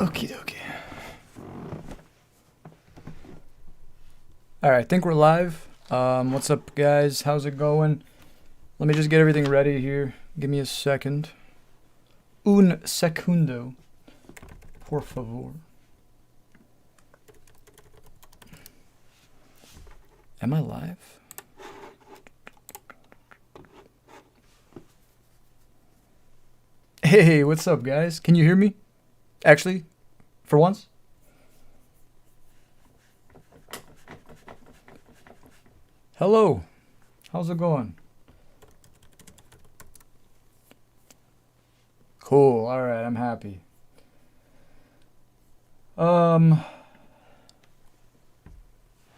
Okie dokie. Alright, I think we're live. What's up, guys? How's it going? Let me just get everything ready here. Give me a second. Un segundo. Por favor. Am I live? Hey, what's up, guys? Can you hear me? Actually, for once? Hello. How's it going? Cool. All right, I'm happy.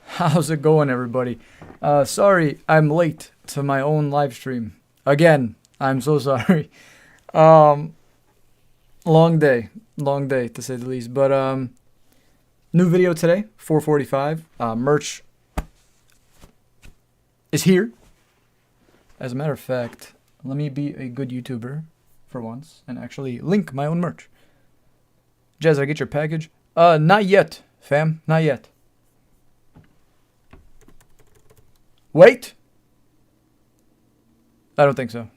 How's it going, everybody? Sorry, I'm late to my own live stream. Again, I'm so sorry. Long day to say the least. But new video today, 4:45. Merch is here. As a matter of fact, let me be a good YouTuber for once and actually link my own merch. Jazz, I get your package? Not yet, fam. Not yet. Wait. I don't think so.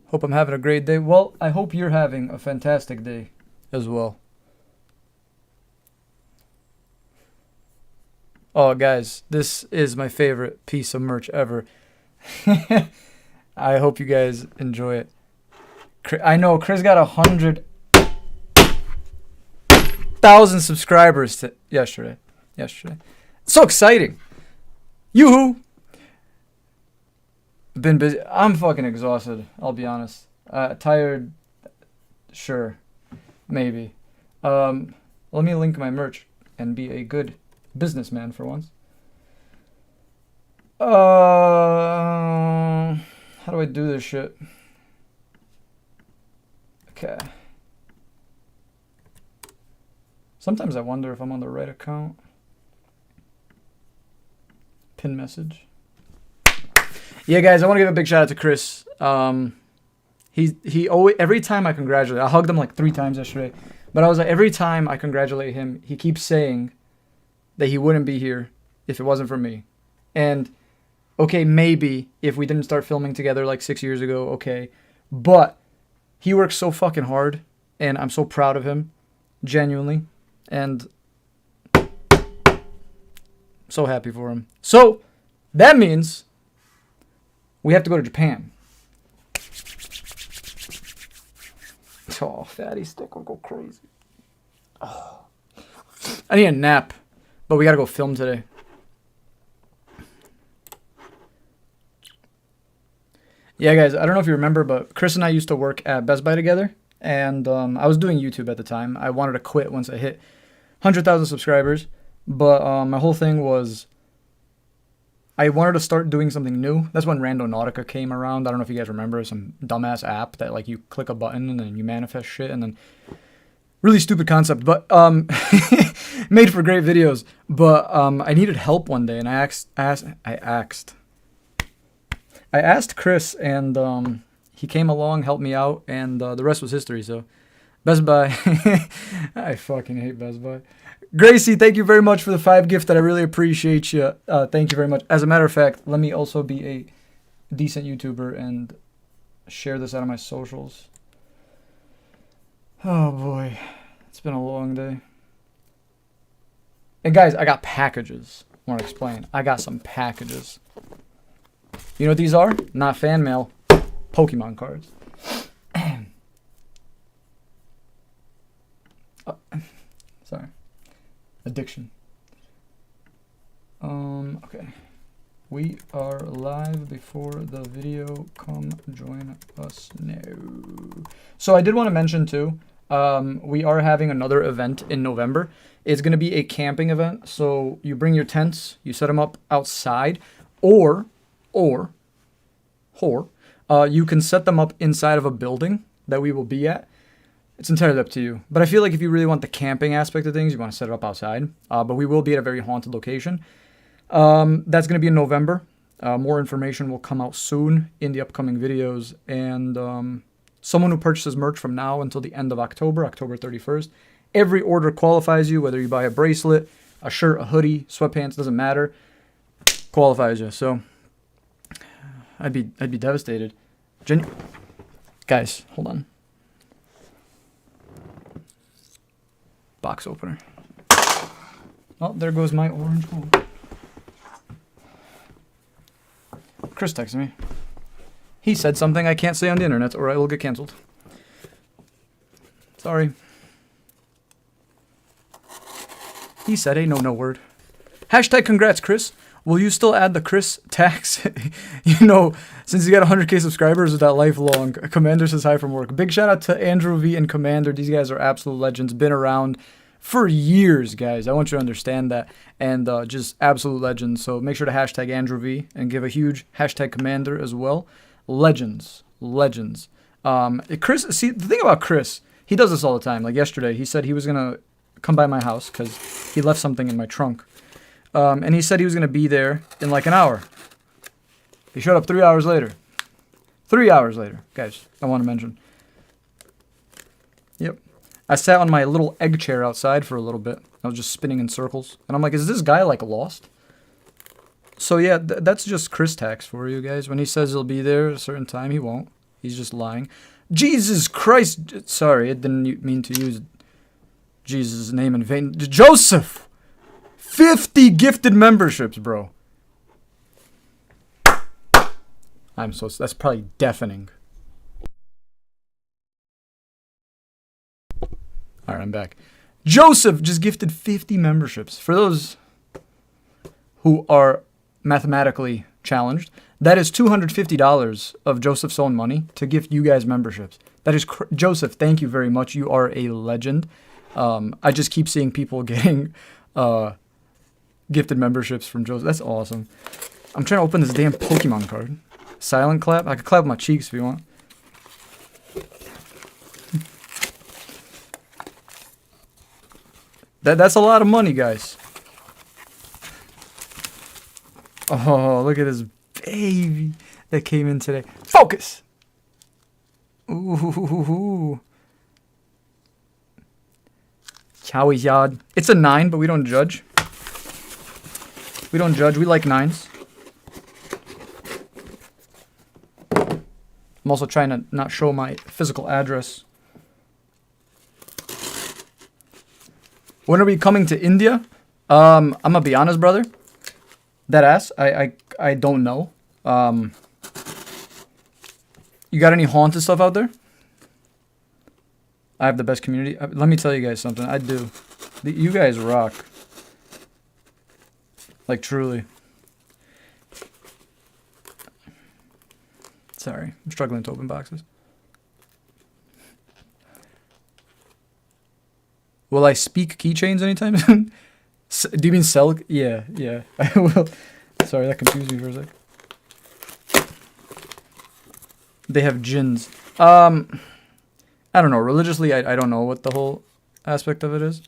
Hope I'm having a great day. Well, I hope you're having a fantastic day as well. Oh, guys, this is my favorite piece of merch ever. I hope you guys enjoy it. I know Chris got 100,000 subscribers yesterday. So exciting. Yoo-hoo. Been busy. I'm fucking exhausted, I'll be honest. Tired. Sure. Maybe. Let me link my merch and be a good businessman for once. How do I do this shit? Okay. Sometimes I wonder if I'm on the right account. Pin message. Yeah, guys, I want to give a big shout out to Chris. He always, every time I congratulate, I hugged him like 3 times yesterday, but I was like, every time I congratulate him, he keeps saying that he wouldn't be here if it wasn't for me. And okay, maybe if we didn't start filming together like 6 years ago, okay, but he works so fucking hard, and I'm so proud of him, genuinely, and so happy for him. So that means we have to go to Japan. Oh, fatty stick will go crazy. Oh. I need a nap, but we gotta go film today. Yeah, guys, I don't know if you remember, but Chris and I used to work at Best Buy together, and I was doing YouTube at the time. I wanted to quit once I hit 100,000 subscribers, but my whole thing was I wanted to start doing something new. That's when Randonautica came around. I don't know if you guys remember, some dumbass app that like you click a button and then you manifest shit, and then really stupid concept, but made for great videos. But I needed help one day, and I asked Chris, and he came along, helped me out, and the rest was history. So Best Buy, I fucking hate Best Buy. Gracie, thank you very much for the 5 gift. That I really appreciate you. Thank you very much. As a matter of fact, let me also be a decent YouTuber and share this out of my socials. Oh boy, it's been a long day. And guys, I got packages. I want to explain. I got some packages. You know what these are? Not fan mail. Pokemon cards. Sorry. Addiction. Okay. We are live before the video. Come join us now. So I did want to mention too, we are having another event in November. It's going to be a camping event. So you bring your tents, you set them up outside, or you can set them up inside of a building that we will be at. It's entirely up to you. But I feel like if you really want the camping aspect of things, you want to set it up outside. But we will be at a very haunted location. That's going to be in November. More information will come out soon in the upcoming videos. And someone who purchases merch from now until the end of October, October 31st, every order qualifies you, whether you buy a bracelet, a shirt, a hoodie, sweatpants, doesn't matter, qualifies you. So I'd be devastated. Guys, hold on. Box opener. Oh, there goes my orange hole. Chris texted me. He said something I can't say on the internet or I will get canceled. Sorry. He said a no word. Hashtag congrats, Chris. Will you still add the Chris tax? You know, since you got 100k subscribers with that lifelong. Commander says hi from work. Big shout out to Andrew V and Commander. These guys are absolute legends. Been around for years, guys. I want you to understand that. And just absolute legends. So make sure to hashtag Andrew V and give a huge hashtag Commander as well. Legends. Legends. Chris, see, the thing about Chris, he does this all the time. Like yesterday, he said he was going to come by my house because he left something in my trunk. And he said he was going to be there in like an hour. He showed up 3 hours later. 3 hours later, guys, I want to mention. Yep. I sat on my little egg chair outside for a little bit. I was just spinning in circles. And I'm like, is this guy like lost? So yeah, that's just Chris tax for you guys. When he says he'll be there at a certain time, he won't. He's just lying. Jesus Christ. Sorry, I didn't mean to use Jesus' name in vain. Joseph! 50 gifted memberships, bro. That's probably deafening. Alright, I'm back. Joseph just gifted 50 memberships. For those who are mathematically challenged, that is $250 of Joseph's own money to gift you guys memberships. That is Joseph, thank you very much. You are a legend. I just keep seeing people getting gifted memberships from Joseph. That's awesome. I'm trying to open this damn Pokemon card. Silent clap? I could clap with my cheeks if you want. That's a lot of money, guys. Oh, look at this baby that came in today. Focus! Ooh. Charizard. It's a 9, but we don't judge. We don't judge. We like 9s. I'm also trying to not show my physical address. When are we coming to India? I'm gonna be honest, brother. That ass, I don't know. You got any haunted stuff out there? I have the best community. Let me tell you guys something. I do. You guys rock. Like, truly. Sorry, I'm struggling to open boxes. Will I speak keychains anytime soon? Do you mean sell? Yeah, I will. Sorry, that confused me for a sec. They have gins. I don't know. Religiously, I don't know what the whole aspect of it is.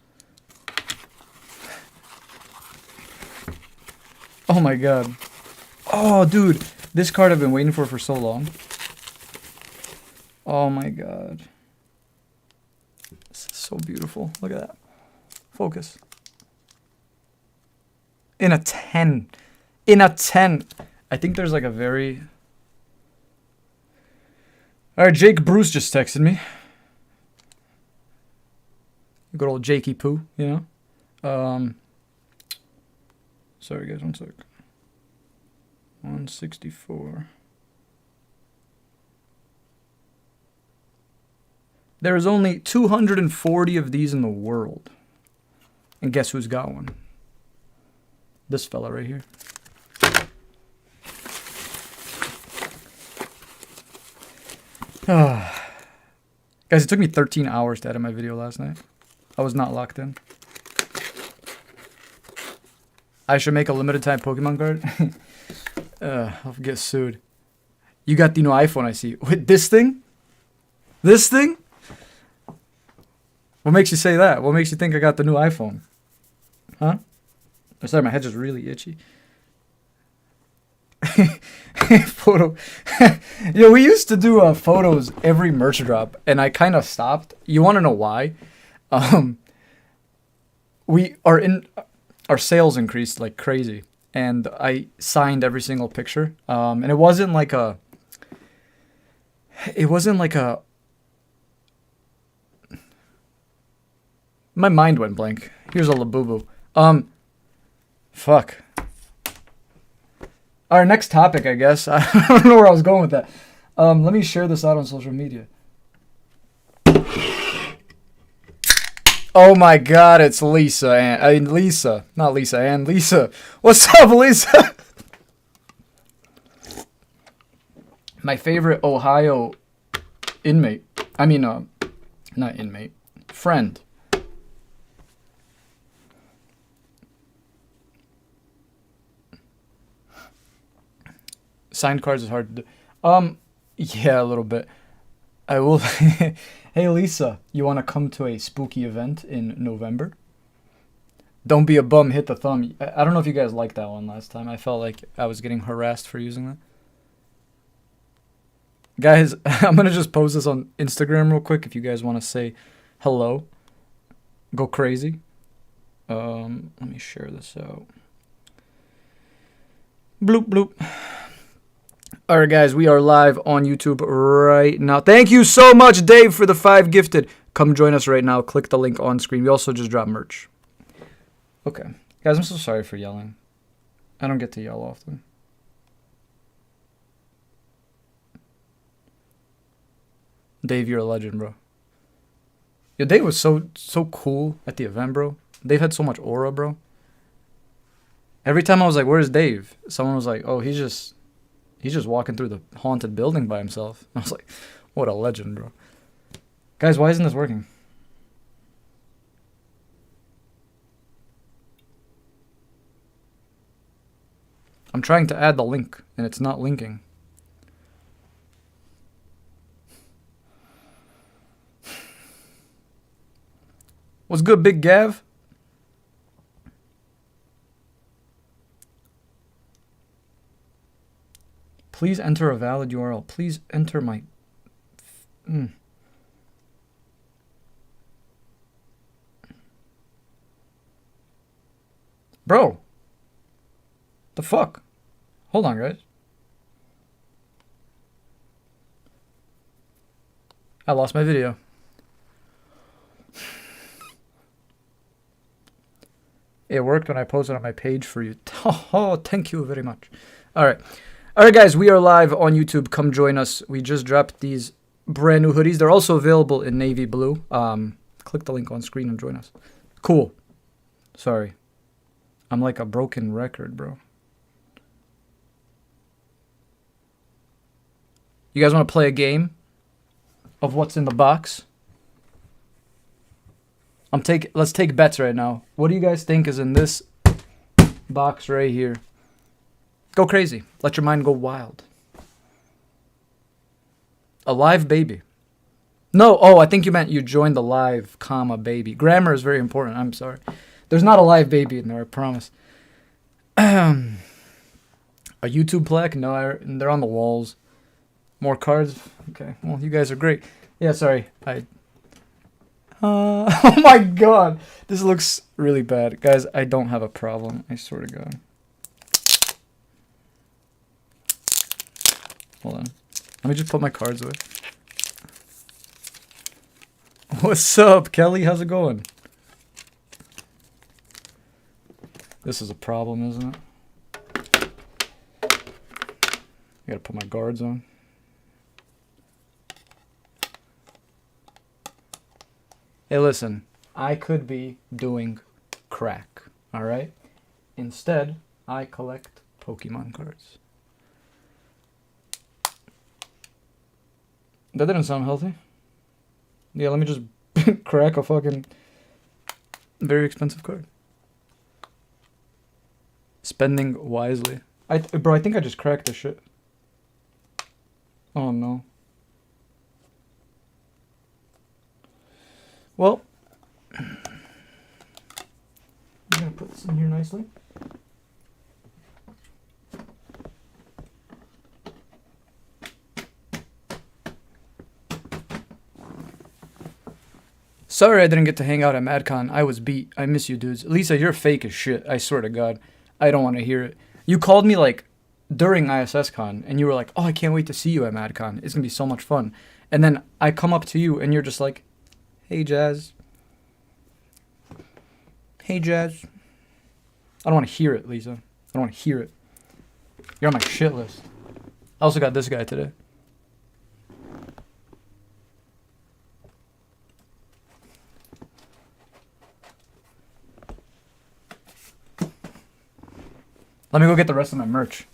Oh my god. Oh, dude. This card I've been waiting for so long. Oh my god. This is so beautiful. Look at that. Focus. In a 10. In a 10. I think there's like a very... Alright, Jake Bruce just texted me. Good old Jakey Poo, you know? Sorry guys, one sec. 164. There is only 240 of these in the world. And guess who's got one? This fella right here. Guys, it took me 13 hours to edit my video last night. I was not locked in. I should make a limited time Pokemon card. I'll get sued. You got the new iPhone, I see. Wait, this thing? This thing? What makes you say that? What makes you think I got the new iPhone? Huh? Oh, sorry, my head's just really itchy. Photo. Yo, we used to do photos every merch drop, and I kind of stopped. You want to know why? Um, we are in our sales increased like crazy, and I signed every single picture. And it wasn't like a. It wasn't like a. My mind went blank. Here's a labubu. Fuck. Our next topic, I guess. I don't know where I was going with that. Let me share this out on social media. Oh my God, it's Lisa and Lisa, not Lisa and Lisa. What's up, Lisa? My favorite Ohio inmate. I mean, not inmate. Friend. Signed cards is hard to do. Yeah, a little bit. I will. Hey, Lisa, you want to come to a spooky event in November? Don't be a bum, hit the thumb. I don't know if you guys liked that one last time. I felt like I was getting harassed for using that. Guys, I'm going to just post this on Instagram real quick if you guys want to say hello. Go crazy. Let me share this out. Bloop, bloop. All right, guys, we are live on YouTube right now. Thank you so much, Dave, for the 5 gifted. Come join us right now. Click the link on screen. We also just dropped merch. Okay. Guys, I'm so sorry for yelling. I don't get to yell often. Dave, you're a legend, bro. Yo, Dave was so cool at the event, bro. Dave had so much aura, bro. Every time I was like, where's Dave? Someone was like, oh, he's just walking through the haunted building by himself. I was like, what a legend, bro. Guys, why isn't this working? I'm trying to add the link, and it's not linking. What's good, Big Gav? Please enter a valid URL. Please enter my... Bro. The fuck? Hold on, guys. I lost my video. It worked when I posted on my page for you. Oh, thank you very much. All right. All right, guys, we are live on YouTube. Come join us. We just dropped these brand new hoodies. They're also available in navy blue. Click the link on screen and join us. Cool. Sorry. I'm like a broken record, bro. You guys want to play a game of what's in the box? Let's take bets right now. What do you guys think is in this box right here? Go crazy. Let your mind go wild. A live baby. No, oh, I think you meant you joined the live, comma, baby. Grammar is very important. I'm sorry. There's not a live baby in there, I promise. A YouTube plaque? No, they're on the walls. More cards? Okay, well, you guys are great. Yeah, sorry. Oh my god. This looks really bad. Guys, I don't have a problem. I swear to God. Hold on. Let me just put my cards away. What's up, Kelly? How's it going? This is a problem, isn't it? I gotta put my guards on. Hey, listen. I could be doing crack, alright? Instead, I collect Pokemon cards. That didn't sound healthy. Yeah, let me just crack a fucking very expensive card. Spending wisely. Bro, I think I just cracked this shit. Oh no. Well, I'm gonna put this in here nicely. Sorry I didn't get to hang out at MadCon. I was beat. I miss you, dudes. Lisa, you're fake as shit. I swear to God. I don't want to hear it. You called me, like, during ISSCon, and you were like, oh, I can't wait to see you at MadCon. It's going to be so much fun. And then I come up to you, and you're just like, hey, Jazz. Hey, Jazz. I don't want to hear it, Lisa. I don't want to hear it. You're on my shit list. I also got this guy today. Let me go get the rest of my merch.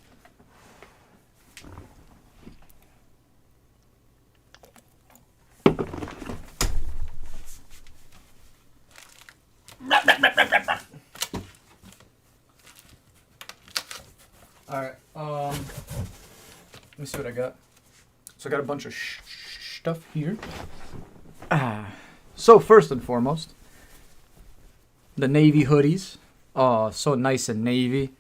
Alright, let me see what I got. So I got a bunch of stuff here. So first and foremost, the navy hoodies. Oh, so nice and navy.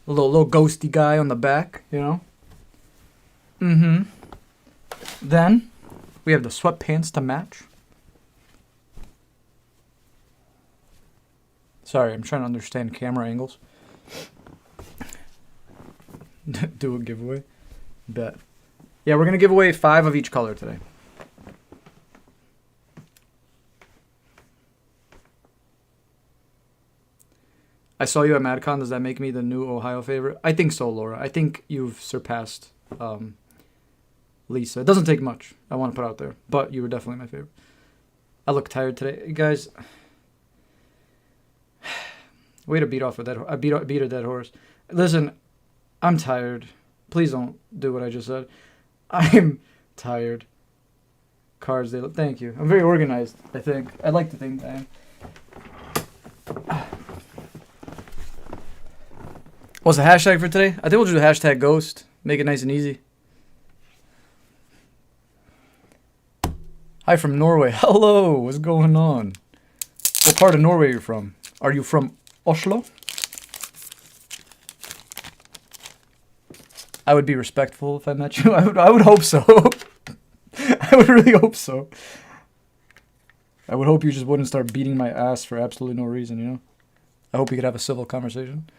A little ghosty guy on the back, you know? Mm-hmm. Then, we have the sweatpants to match. Sorry, I'm trying to understand camera angles. Do a giveaway. Bet. Yeah, we're going to give away 5 of each color today. I saw you at MadCon. Does that make me the new Ohio favorite? I think so, Laura. I think you've surpassed Lisa. It doesn't take much, I want to put out there. But you were definitely my favorite. I look tired today. Guys, way to beat off a dead horse. I beat a dead horse. Listen, I'm tired. Please don't do what I just said. I'm tired. Cards, they look. Thank you. I'm very organized, I think. I'd like to think I am. What's the hashtag for today? I think we'll do hashtag ghost. Make it nice and easy. Hi from Norway. Hello. What's going on? What part of Norway are you from? Are you from Oslo? I would be respectful if I met you. I would hope so. I would really hope so. I would hope you just wouldn't start beating my ass for absolutely no reason, you know? I hope we could have a civil conversation.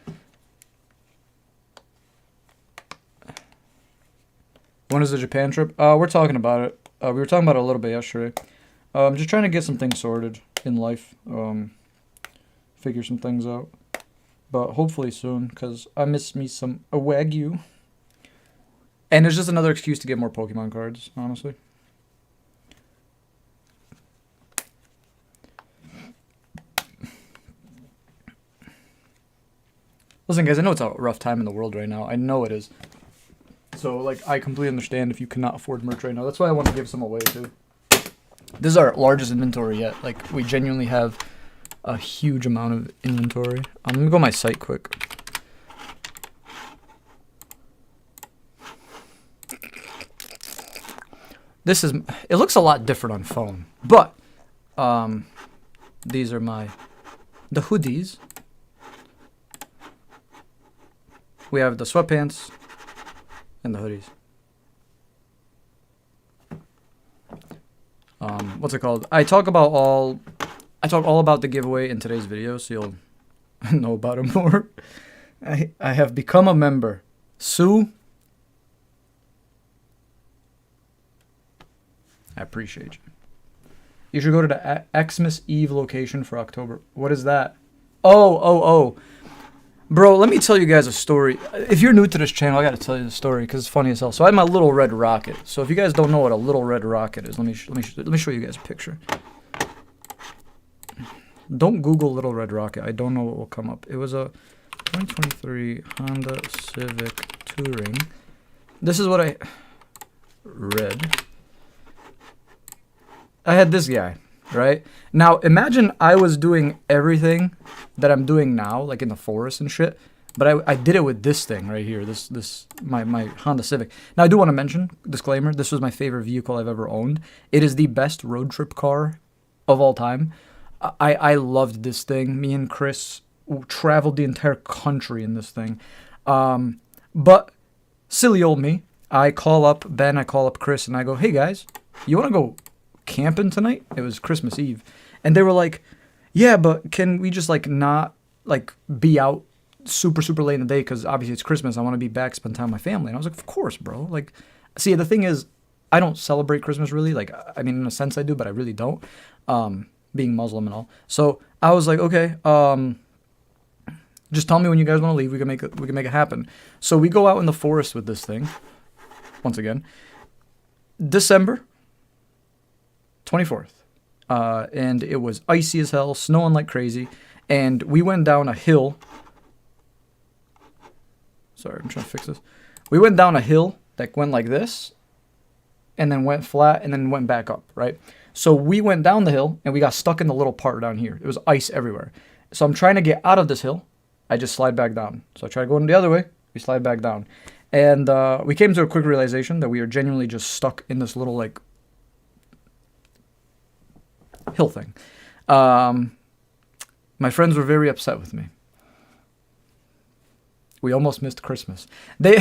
When is the Japan trip? We're talking about it. We were talking about it a little bit yesterday. I'm just trying to get some things sorted in life. Figure some things out. But hopefully soon, because I miss me some Wagyu. And it's just another excuse to get more Pokemon cards, honestly. Listen, guys, I know it's a rough time in the world right now. I know it is. So, like, I completely understand if you cannot afford merch right now. That's why I want to give some away, too. This is our largest inventory yet. Like, we genuinely have a huge amount of inventory. I'm going to go on my site quick. This is... It looks a lot different on phone. But, these are the hoodies. We have the sweatpants and the hoodies. What's it called? I talk all about the giveaway in today's video, so you'll know about it more. I have become a member. Sue, I appreciate you. You should go to the Xmas Eve location for October. What is that? Oh. Bro, let me tell you guys a story. If you're new to this channel, I gotta tell you the story because it's funny as hell. So I have my little red rocket. So if you guys don't know what a little red rocket is, let me show you guys a picture. Don't Google little red rocket. I don't know what will come up. It was a 2023 Honda Civic Touring. This is what I read. I had this guy, right? Now, imagine I was doing everything that I'm doing now, like in the forest and shit, but I did it with this thing right here, my Honda Civic. Now, I do want to mention, disclaimer, this was my favorite vehicle I've ever owned. It is the best road trip car of all time. I loved this thing. Me and Chris traveled the entire country in this thing. But silly old me, I call up Ben, I call up Chris, and I go, hey guys, you want to go camping tonight? It was Christmas Eve. And they were like, yeah, but can we just like not like be out super, super late in the day? Because obviously it's Christmas. I want to be back, spend time with my family. And I was like, of course, bro. Like, see, the thing is, I don't celebrate Christmas really. Like, I mean, in a sense I do, but I really don't. Being Muslim and all. So I was like, okay, just tell me when you guys want to leave. We can make it happen. So we go out in the forest with this thing. Once again, December 24th. And it was icy as hell, snowing like crazy. And we went down a hill. Sorry, I'm trying to fix this. We went down a hill that went like this, and then went flat, and then went back up, right? So we went down the hill, and we got stuck in the little part down here. It was ice everywhere. So I'm trying to get out of this hill. I just slide back down. So I try going the other way. We slide back down. And we came to a quick realization that we are genuinely just stuck in this little, like, hill thing. My friends were very upset with me. We almost missed Christmas. They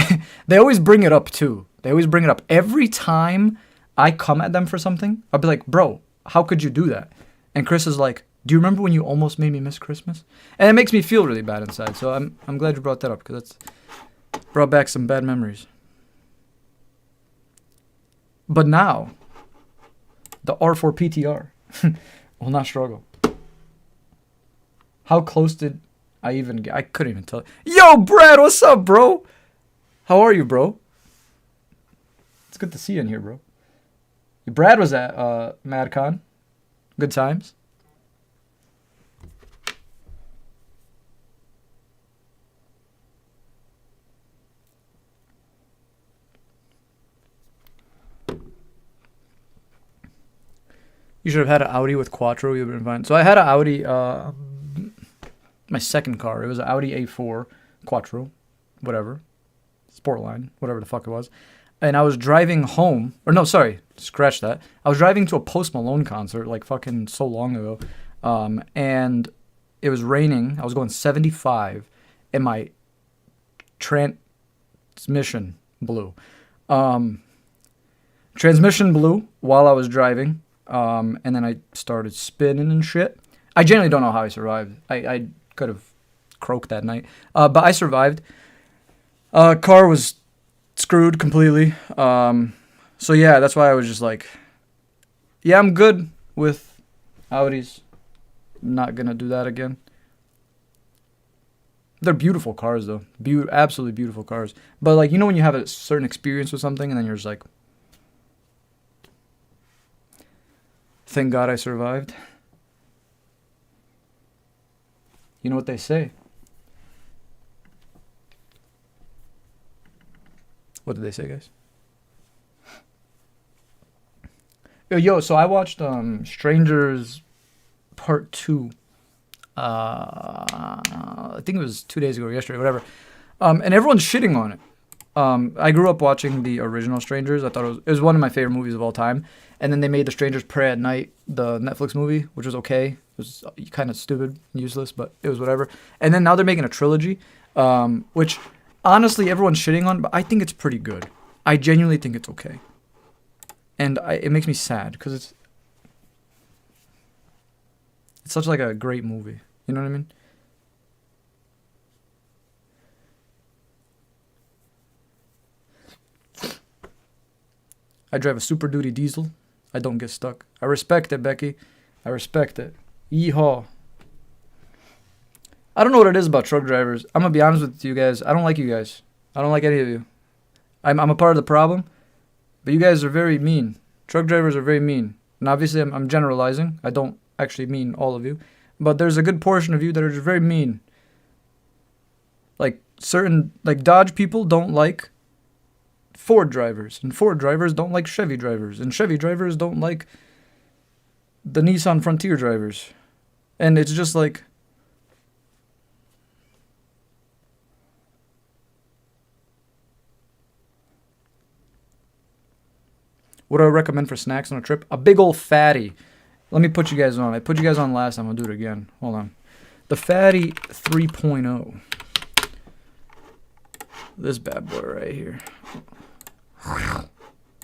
always bring it up, too. They always bring it up. Every time I come at them for something, I'll be like, bro, how could you do that? And Chris is like, do you remember when you almost made me miss Christmas? And it makes me feel really bad inside. So I'm glad you brought that up, because that's brought back some bad memories. But now, the R4 PTR will not struggle. How close did I even get? I couldn't even tell. Yo, Brad, what's up, bro? How are you, bro? It's good to see you in here, bro. Brad was at MadCon. Good times. You should have had an Audi with Quattro. You've been fine. So I had an Audi, my second car. It was an Audi A4 Quattro, whatever, Sportline, whatever the fuck it was. And I was driving home, or no, sorry, scratch that. I was driving to a Post Malone concert like fucking so long ago, and it was raining. I was going 75, and my transmission blew. Transmission blew while I was driving. And then I started spinning and shit. I genuinely don't know how I survived. I could have croaked that night. But I survived. Car was screwed completely. So yeah, that's why I was just like, yeah, I'm good with Audis. Not gonna do that again. They're beautiful cars though. Absolutely beautiful cars. But like, you know when you have a certain experience with something and then you're just like, thank God I survived. You know what they say. What did they say, guys? Yo, so I watched Strangers Part 2. I think it was 2 days ago or yesterday, whatever. And everyone's shitting on it. I grew up watching the original Strangers. I thought it was one of my favorite movies of all time. And then they made The Strangers Pray at Night, the Netflix movie, which was okay. It was kind of stupid, useless, but it was whatever. And then now they're making a trilogy, which honestly everyone's shitting on, but I think it's pretty good. I genuinely think it's okay. And it makes me sad because it's such like a great movie. You know what I mean? I drive a Super Duty diesel. I don't get stuck. I respect it, Becky. I respect it. Yeehaw. I don't know what it is about truck drivers. I'm going to be honest with you guys. I don't like you guys. I don't like any of you. I'm a part of the problem, but you guys are very mean. Truck drivers are very mean. And obviously I'm generalizing. I don't actually mean all of you. But there's a good portion of you that are just very mean. Like certain, like Dodge people don't like Ford drivers, and Ford drivers don't like Chevy drivers, and Chevy drivers don't like the Nissan Frontier drivers. And it's just like, what do I recommend for snacks on a trip? A big old fatty. Let me put you guys on. I put you guys on last time. I'll do it again. Hold on. The Fatty 3.0. This bad boy right here.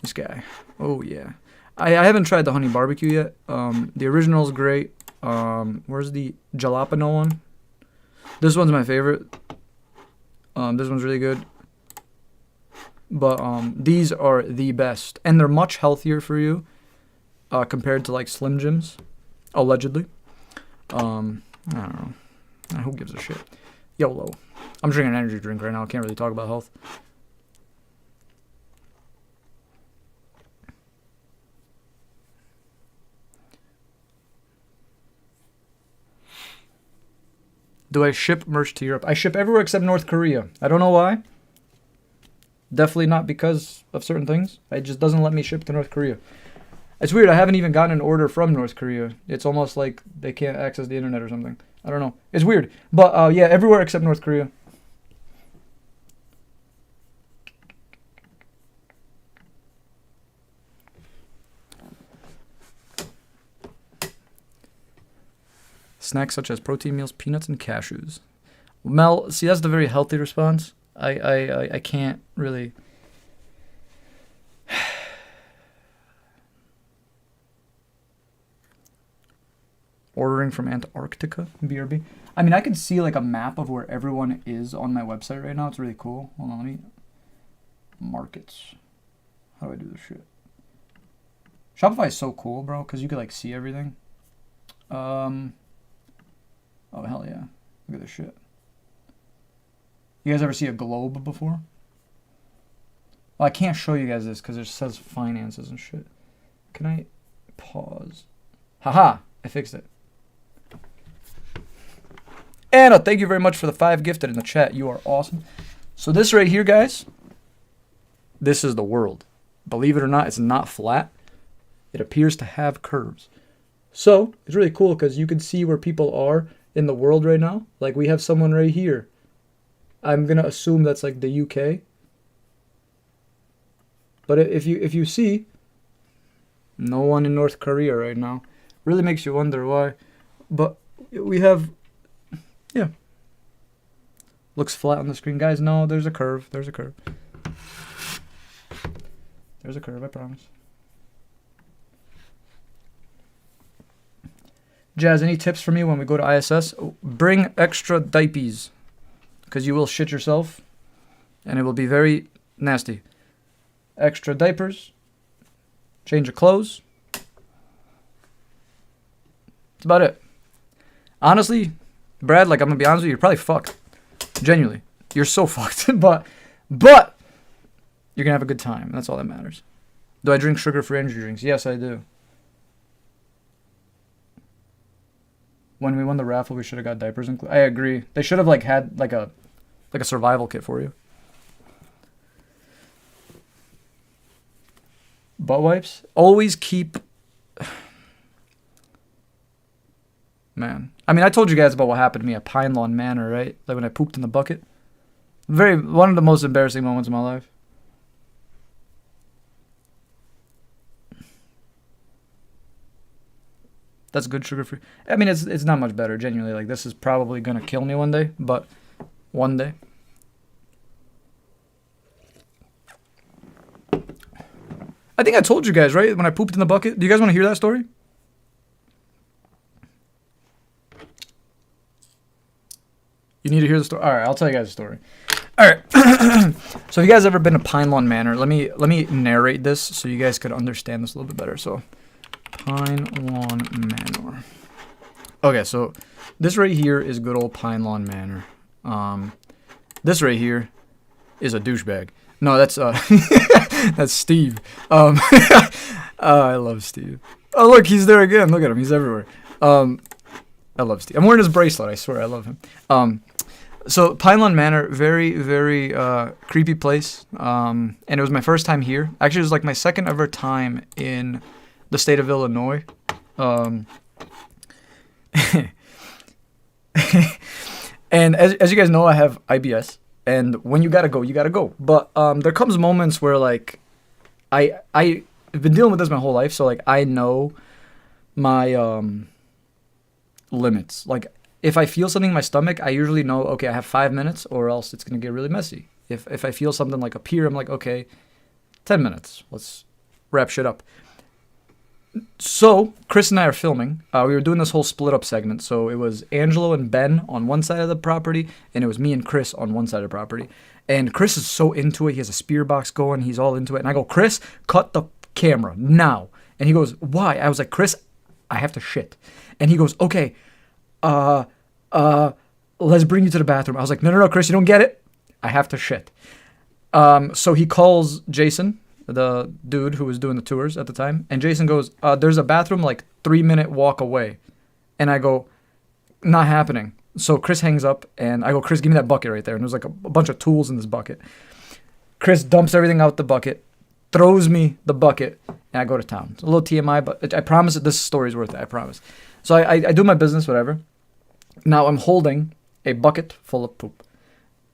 This guy. Oh yeah. I haven't tried the honey barbecue yet. The original's great. Where's the jalapeno one? This one's my favorite. This one's really good. But these are the best, and they're much healthier for you compared to like Slim Jims, allegedly. I don't know. Who gives a shit? YOLO. I'm drinking an energy drink right now. I can't really talk about health. Do I ship merch to Europe? I ship everywhere except North Korea. I don't know why. Definitely not because of certain things. It just doesn't let me ship to North Korea. It's weird. I haven't even gotten an order from North Korea. It's almost like they can't access the internet or something. I don't know. It's weird. But yeah, everywhere except North Korea. Snacks such as protein meals, peanuts, and cashews. Mel, see, that's the very healthy response. I can't really. Ordering from Antarctica, BRB. I mean, I can see like a map of where everyone is on my website right now. It's really cool. Hold on, let me. Markets. How do I do this shit? Shopify is so cool, bro, because you could like see everything. Oh, hell yeah. Look at this shit. You guys ever see a globe before? Well, I can't show you guys this because it says finances and shit. Can I pause? Haha, I fixed it. Anna, thank you very much for the 5 gifted in the chat. You are awesome. So this right here, guys, this is the world. Believe it or not, it's not flat. It appears to have curves. So it's really cool because you can see where people are in the world right now. Like we have someone right here. I'm going to assume that's like the UK. But if you see, no one in North Korea right now. Really makes you wonder why. But we have, yeah. Looks flat on the screen. Guys, no, there's a curve. There's a curve. There's a curve, I promise. Jazz, any tips for me when we go to ISS? Bring extra diapers, because you will shit yourself, and it will be very nasty. Extra diapers. Change of clothes. That's about it. Honestly, Brad, like I'm going to be honest with you, you're probably fucked. Genuinely. You're so fucked. but you're going to have a good time. That's all that matters. Do I drink sugar-free energy drinks? Yes, I do. When we won the raffle, we should have got diapers included. I agree. They should have like had like a survival kit for you. Butt wipes. Always keep. Man, I mean, I told you guys about what happened to me at Pine Lawn Manor, right? Like when I pooped in the bucket. One of the most embarrassing moments of my life. That's good sugar-free. I mean, it's not much better, genuinely. Like, this is probably going to kill me one day, but one day. I think I told you guys, right? When I pooped in the bucket. Do you guys want to hear that story? You need to hear the story? All right, I'll tell you guys the story. All right. So, if you guys ever been to Pine Lawn Manor, let me narrate this so you guys could understand this a little bit better. So, Pine Lawn Manor. Okay, so this right here is good old Pine Lawn Manor. This right here is a douchebag. No, that's that's Steve. I love Steve. Oh, look, he's there again. Look at him. He's everywhere. I love Steve. I'm wearing his bracelet. I swear, I love him. So Pine Lawn Manor, very, very creepy place. And it was my first time here. Actually, it was like my second ever time in the state of Illinois. And as you guys know, I have IBS. And when you gotta go, you gotta go. But there comes moments where, like, I've been dealing with this my whole life. So, like, I know my limits. Like, if I feel something in my stomach, I usually know, okay, I have 5 minutes or else it's going to get really messy. If I feel something like up here, I'm like, okay, 10 minutes. Let's wrap shit up. So Chris and I are filming. We were doing this whole split up segment. So it was Angelo and Ben on one side of the property, and it was me and Chris on one side of the property. And Chris is so into it. He has a spear box going. He's all into it. And I go, Chris, cut the camera now. And he goes, why? I was like, Chris, I have to shit. And he goes, okay, let's bring you to the bathroom. I was like, no, Chris, you don't get it. I have to shit. So he calls Jason, the dude who was doing the tours at the time. And Jason goes, there's a bathroom like 3-minute walk away. And I go, not happening. So Chris hangs up and I go, Chris, give me that bucket right there. And there's like a bunch of tools in this bucket. Chris dumps everything out the bucket, throws me the bucket, and I go to town. It's a little TMI, but I promise that this story's worth it. I promise. So I do my business, whatever. Now I'm holding a bucket full of poop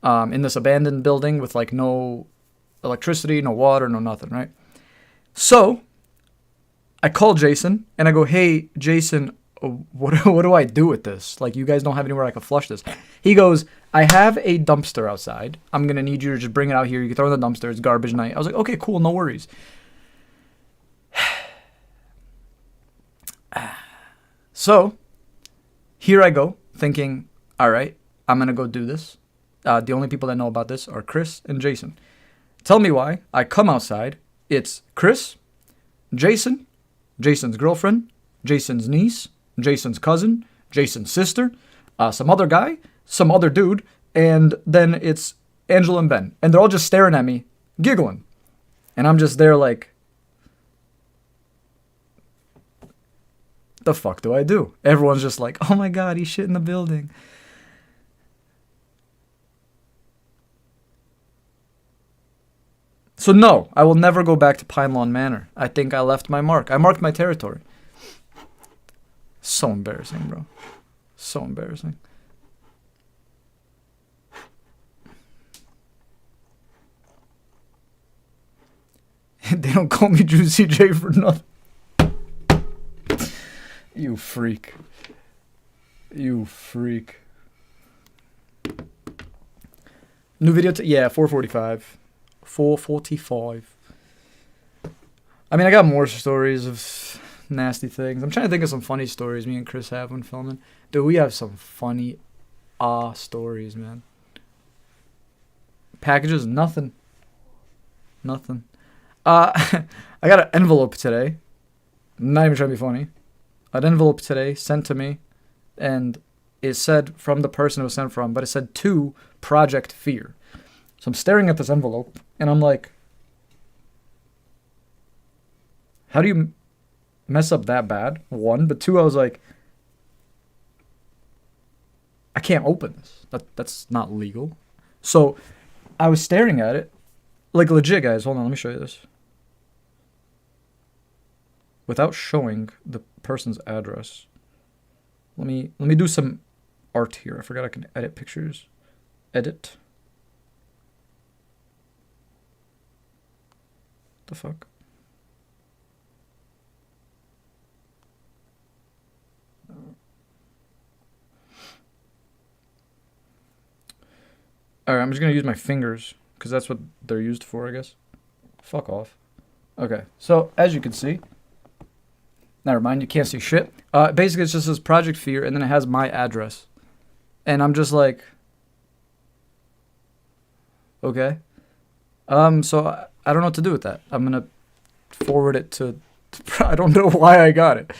in this abandoned building with like no electricity, no water, no nothing, right? So I call Jason and I go, hey, Jason, what do I do with this? Like, you guys don't have anywhere I can flush this. He goes, I have a dumpster outside. I'm going to need you to just bring it out here. You can throw it in the dumpster. It's garbage night. I was like, okay, cool. No worries. So here I go thinking, all right, I'm going to go do this. The only people that know about this are Chris and Jason. Tell me why. I come outside. It's Chris, Jason, Jason's girlfriend, Jason's niece, Jason's cousin, Jason's sister, some other guy, some other dude, and then it's Angela and Ben. And they're all just staring at me, giggling. And I'm just there like, the fuck do I do? Everyone's just like, oh my God, he's shit in the building. So no, I will never go back to Pine Lawn Manor. I think I left my mark. I marked my territory. So embarrassing, bro. So embarrassing. They don't call me Juicy J for nothing. You freak. You freak. New video, yeah, 4:45. 4:45. I mean, I got more stories of nasty things. I'm trying to think of some funny stories me and Chris have when filming. Dude, we have some funny stories, man. Packages, nothing. Nothing. I got an envelope today. I'm not even trying to be funny. An envelope today sent to me, and it said from the person it was sent from, but it said to Project Fear. So I'm staring at this envelope, and I'm like, how do you mess up that bad? One, but two, I was like, I can't open this. That's not legal. So I was staring at it, like legit, guys. Hold on, let me show you this. Without showing the person's address, let me do some art here. I forgot I can edit pictures. Edit. The fuck? Alright, I'm just gonna use my fingers, because that's what they're used for, I guess. Fuck off. Okay, so, as you can see, never mind, you can't see shit. Basically, it's just this Project Fear, and then it has my address. And I'm just like, okay. So, I don't know what to do with that. I'm gonna forward it to I don't know why I got it.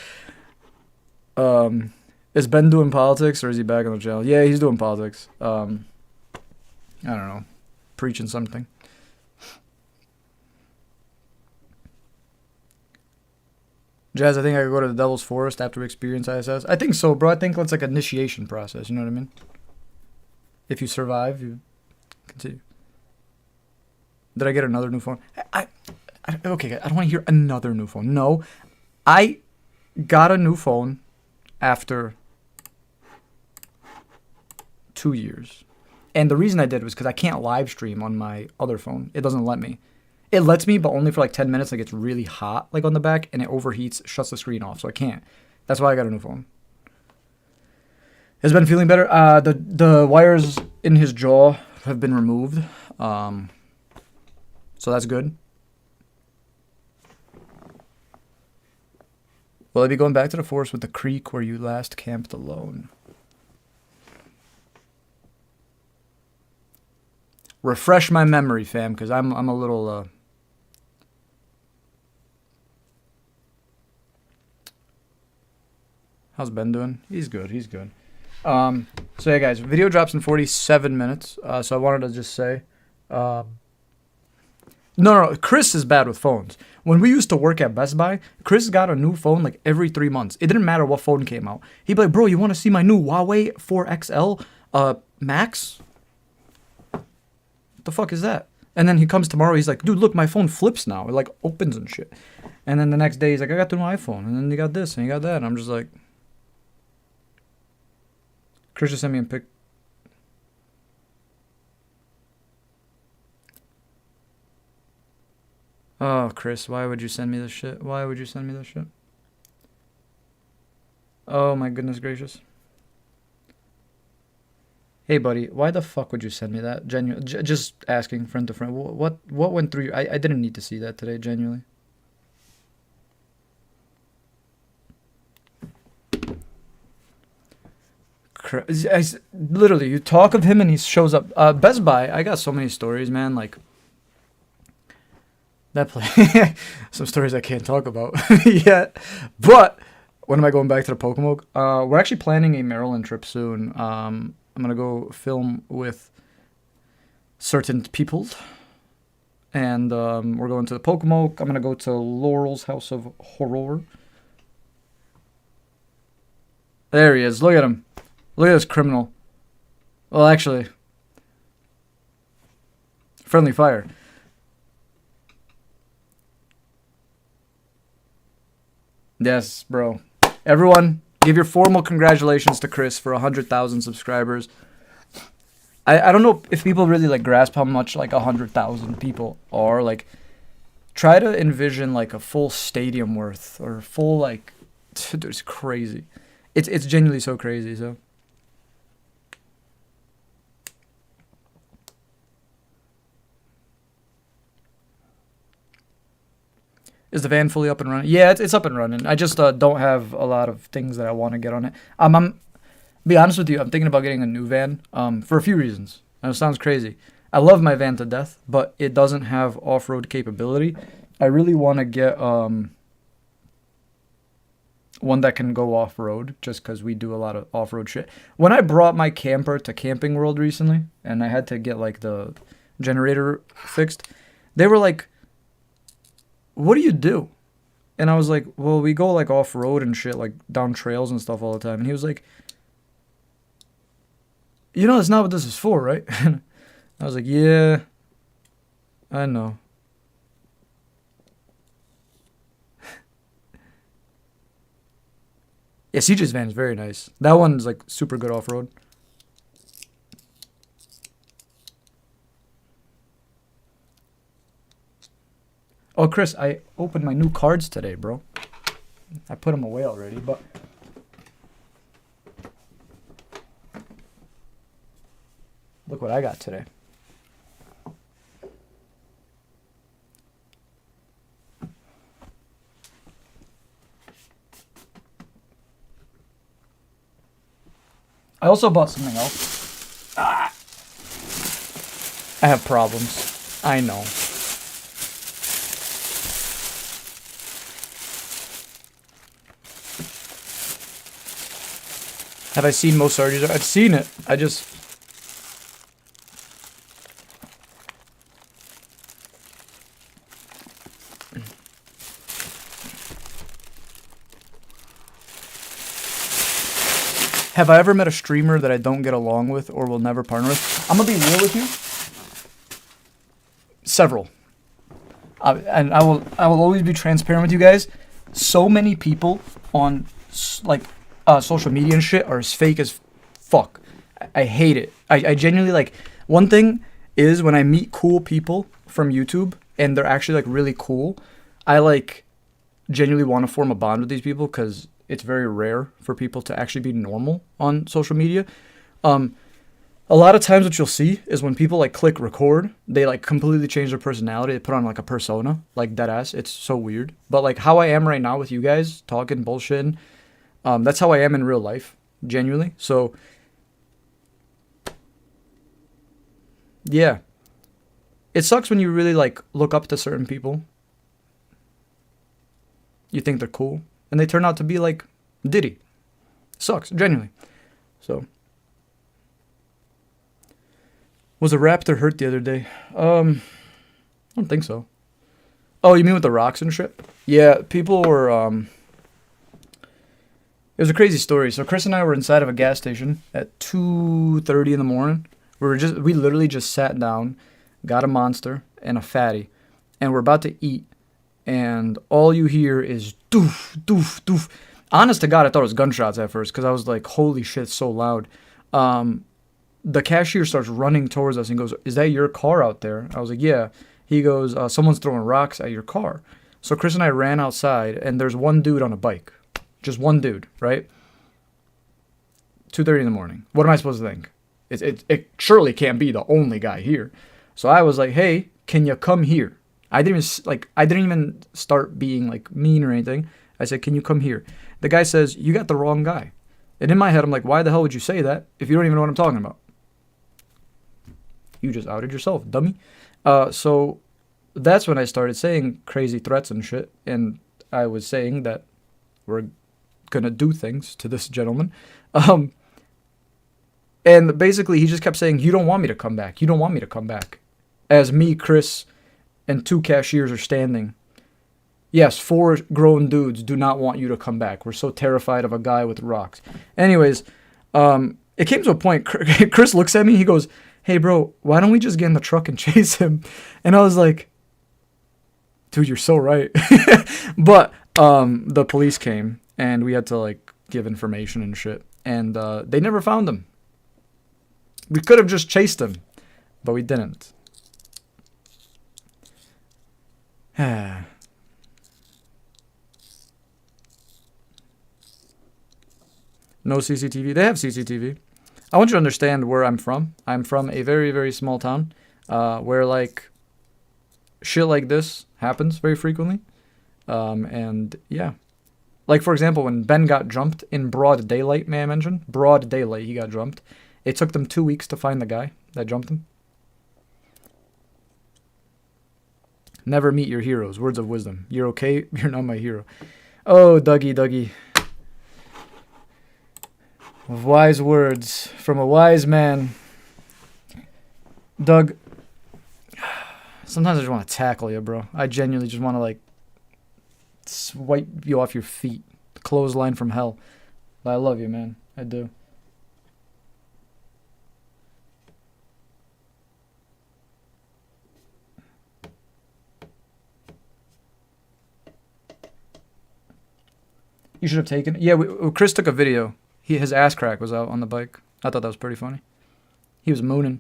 Is Ben doing politics, or is he back on the channel? Yeah, he's doing politics. I don't know, preaching something. Jazz, I think I could go to the Devil's Forest after we experience ISS. I think so, bro. I think it's like an initiation process. You know what I mean? If you survive, you continue. Did I get another new phone? Okay, I don't want to hear another new phone. No, I got a new phone after 2 years. And the reason I did was because I can't live stream on my other phone. It doesn't let me. It lets me, but only for like 10 minutes. Like, it's really hot, like on the back, and it overheats, shuts the screen off, so I can't. That's why I got a new phone. Has Ben feeling better? The wires in his jaw have been removed, so that's good. Will I be going back to the forest with the creek where you last camped alone? Refresh my memory, fam, because I'm a little... How's Ben doing? He's good. He's good. So yeah, guys, video drops in 47 minutes. So I wanted to just say... No, Chris is bad with phones. When we used to work at Best Buy, Chris got a new phone like every 3 months. It didn't matter what phone came out. He'd be like, bro, you want to see my new Huawei 4XL Max? What the fuck is that? And then he comes tomorrow, he's like, dude, look, my phone flips now. It like opens and shit. And then the next day, he's like, I got the new iPhone. And then you got this and you got that. And I'm just like... Chris just sent me a pic. Oh, Chris, why would you send me this shit? Why would you send me this shit? Oh, my goodness gracious. Hey, buddy, why the fuck would you send me that? Just asking, friend to friend. What went through you? I didn't need to see that today, genuinely. Literally, you talk of him and he shows up. Best Buy, I got so many stories, man, like... That play, some stories I can't talk about yet. But when am I going back to the Pokemon? We're actually planning a Maryland trip soon. I'm gonna go film with certain people, and we're going to the Pokemon. I'm gonna go to Laurel's House of Horror. There he is. Look at him. Look at this criminal. Well, actually, friendly fire. Yes, bro. Everyone, give your formal congratulations to Chris for 100,000 subscribers. I don't know if people really like grasp how much like 100,000 people are. Like, try to envision like a full stadium worth or full like, dude, it's crazy. It's genuinely so crazy. So. Is the van fully up and running? Yeah, it's up and running. I just don't have a lot of things that I want to get on it. Be honest with you, I'm thinking about getting a new van for a few reasons. And it sounds crazy. I love my van to death, but it doesn't have off-road capability. I really want to get one that can go off-road just because we do a lot of off-road shit. When I brought my camper to Camping World recently and I had to get like the generator fixed, they were like, what do you do? And I was like, well, we go like off-road and shit, like down trails and stuff all the time. And he was like, you know, that's not what this is for, right? I was like, yeah, I know. Yeah, CJ's van is very nice. That one's like super good off-road. Oh, Chris, I opened my new cards today, bro. I put them away already, but... Look what I got today. I also bought something else. I have problems. I know. Have I seen most Sardi's? I've seen it. I just... Have I ever met a streamer that I don't get along with or will never partner with? I'm going to be real with you. Several. And I will always be transparent with you guys. So many people on, like... social media and shit are as fake as fuck. I hate it. I genuinely like... One thing is when I meet cool people from YouTube and they're actually like really cool, I like genuinely want to form a bond with these people because it's very rare for people to actually be normal on social media. A lot of times what you'll see is when people like click record, they like completely change their personality. They put on like a persona, like dead ass. It's so weird. But like how I am right now with you guys, talking bullshit, that's how I am in real life, genuinely. So yeah, it sucks when you really like look up to certain people. You think they're cool, and they turn out to be like Diddy. Sucks, genuinely. So, was a raptor hurt the other day? I don't think so. Oh, you mean with the rocks and shit? Yeah, people were. It was a crazy story. So Chris and I were inside of a gas station at 2:30 in the morning. We literally just sat down, got a Monster and a fatty, and we're about to eat, and all you hear is doof doof doof. Honest to God, I thought it was gunshots at first because I was like, "Holy shit, so loud." The cashier starts running towards us and goes, "Is that your car out there?" I was like, "Yeah." He goes, "Someone's throwing rocks at your car." So Chris and I ran outside, and there's one dude on a bike. Just one dude, right? 2:30 in the morning. What am I supposed to think? It surely can't be the only guy here. So I was like, "Hey, can you come here?" I didn't even start being like mean or anything. I said, "Can you come here?" The guy says, "You got the wrong guy." And in my head, I'm like, "Why the hell would you say that if you don't even know what I'm talking about?" You just outed yourself, dummy. So that's when I started saying crazy threats and shit. And I was saying that we're going to do things to this gentleman. And basically, he just kept saying, "You don't want me to come back. You don't want me to come back." As me, Chris, and two cashiers are standing. Yes, 4 grown dudes do not want you to come back. We're so terrified of a guy with rocks. Anyways, it came to a point. Chris looks at me. He goes, "Hey, bro, why don't we just get in the truck and chase him?" And I was like, "Dude, you're so right." But the police came, and we had to like give information and shit. And they never found him. We could have just chased him, but we didn't. No CCTV. They have CCTV. I want you to understand where I'm from. I'm from a very, very small town where like shit like this happens very frequently. And yeah. Like, for example, when Ben got jumped in broad daylight, may I mention? Broad daylight, he got jumped. It took them 2 weeks to find the guy that jumped him. Never meet your heroes. Words of wisdom. You're okay. You're not my hero. Oh, Dougie. Wise words from a wise man. Doug, sometimes I just want to tackle you, bro. I genuinely just want to, like, swipe you off your feet. Clothesline from hell. But I love you, man. I do. You should have taken it. Yeah, Chris took a video. His ass crack was out on the bike. I thought that was pretty funny. He was mooning.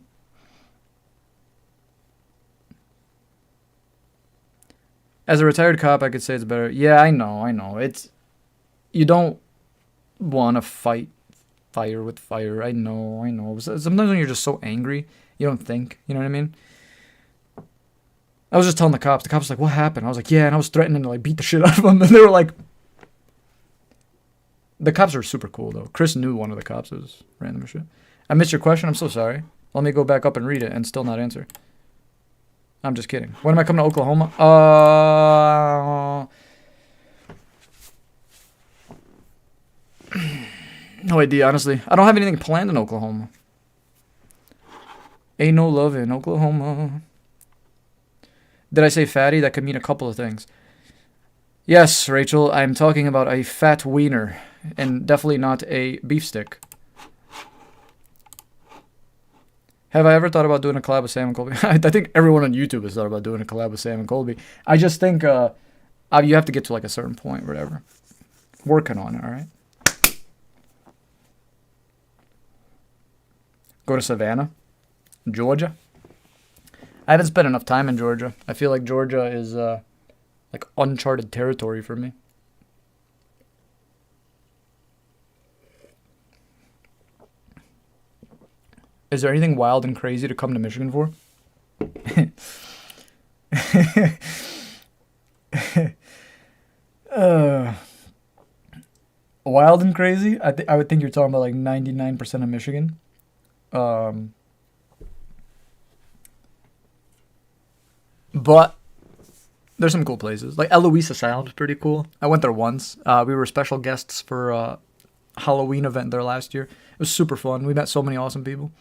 As a retired cop, I could say it's better. Yeah, I know. You don't want to fight fire with fire. I know. Sometimes when you're just so angry, you don't think. You know what I mean? I was just telling the cops. The cops were like, "What happened?" I was like, "Yeah," and I was threatening to like beat the shit out of them. And they were like, the cops are super cool, though. Chris knew one of the cops. It was random shit. I missed your question. I'm so sorry. Let me go back up and read it and still not answer. I'm just kidding. When am I coming to Oklahoma? No idea, honestly. I don't have anything planned in Oklahoma. Ain't no love in Oklahoma. Did I say fatty? That could mean a couple of things. Yes, Rachel, I'm talking about a fat wiener, and definitely not a beef stick. Have I ever thought about doing a collab with Sam and Colby? I think everyone on YouTube has thought about doing a collab with Sam and Colby. I just think you have to get to like a certain point, whatever. Working on it, all right? Go to Savannah, Georgia. I haven't spent enough time in Georgia. I feel like Georgia is like uncharted territory for me. Is there anything wild and crazy to come to Michigan for? uh, Wild and crazy? I would think you're talking about like 99% of Michigan. But there's some cool places. Like Eloisa Sound is pretty cool. I went there once. We were special guests for a Halloween event there last year. It was super fun. We met so many awesome people.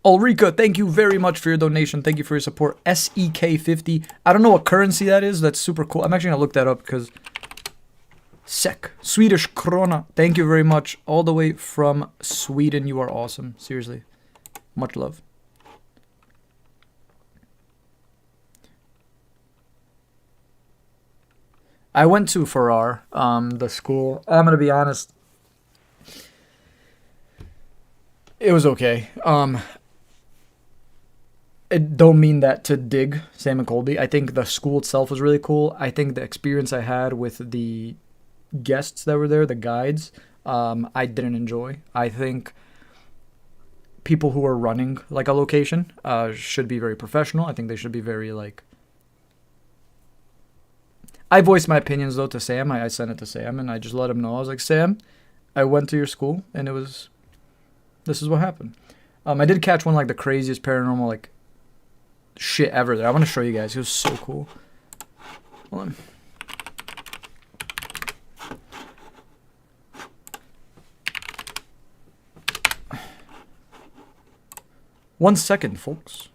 Ulrika, thank you very much for your donation. Thank you for your support. SEK50. I don't know what currency that is. That's super cool. I'm actually going to look that up because... SEK. Swedish krona. Thank you very much. All the way from Sweden. You are awesome. Seriously. Much love. I went to Farrar, the school. I'm going to be honest. It was okay. I don't mean that to dig Sam and Colby. I think the school itself was really cool. I think the experience I had with the guests that were there, the guides, I didn't enjoy. I think people who are running like a location should be very professional. I think they should be very like... I voiced my opinions though to Sam. I sent it to Sam and I just let him know. I was like, Sam, I went to your school and this is what happened. I did catch one like the craziest paranormal like shit ever there. I want to show you guys. It was so cool. Hold on. One second, folks.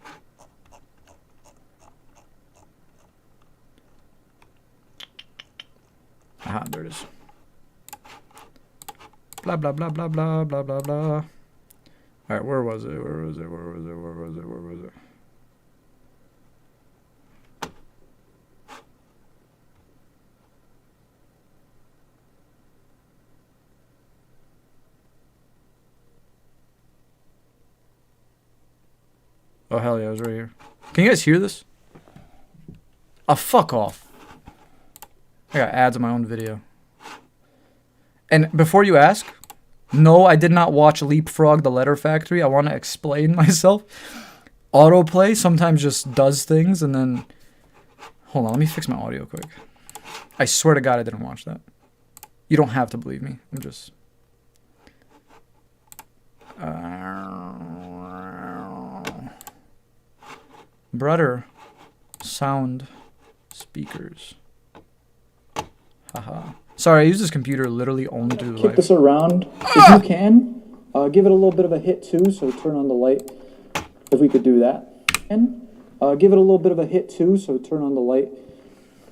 Aha, there it is. Blah, blah, blah, blah, blah, blah, blah, blah. Alright, where was it? Where was it? Where was it? Where was it? Where was it? Oh, hell yeah, it was right here. Can you guys hear this? Fuck off. I got ads on my own video. And before you ask, no, I did not watch Leapfrog the Letter Factory. I want to explain myself. Autoplay sometimes just does things and then... Hold on, let me fix my audio quick. I swear to God I didn't watch that. You don't have to believe me. I'm just... Brother. Sound. Speakers. Haha. Sorry, I use this computer literally only to do Kick live. this around if you can. Give it a little bit of a hit too, so turn on the light. If we could do that. And give it a little bit of a hit too, so turn on the light.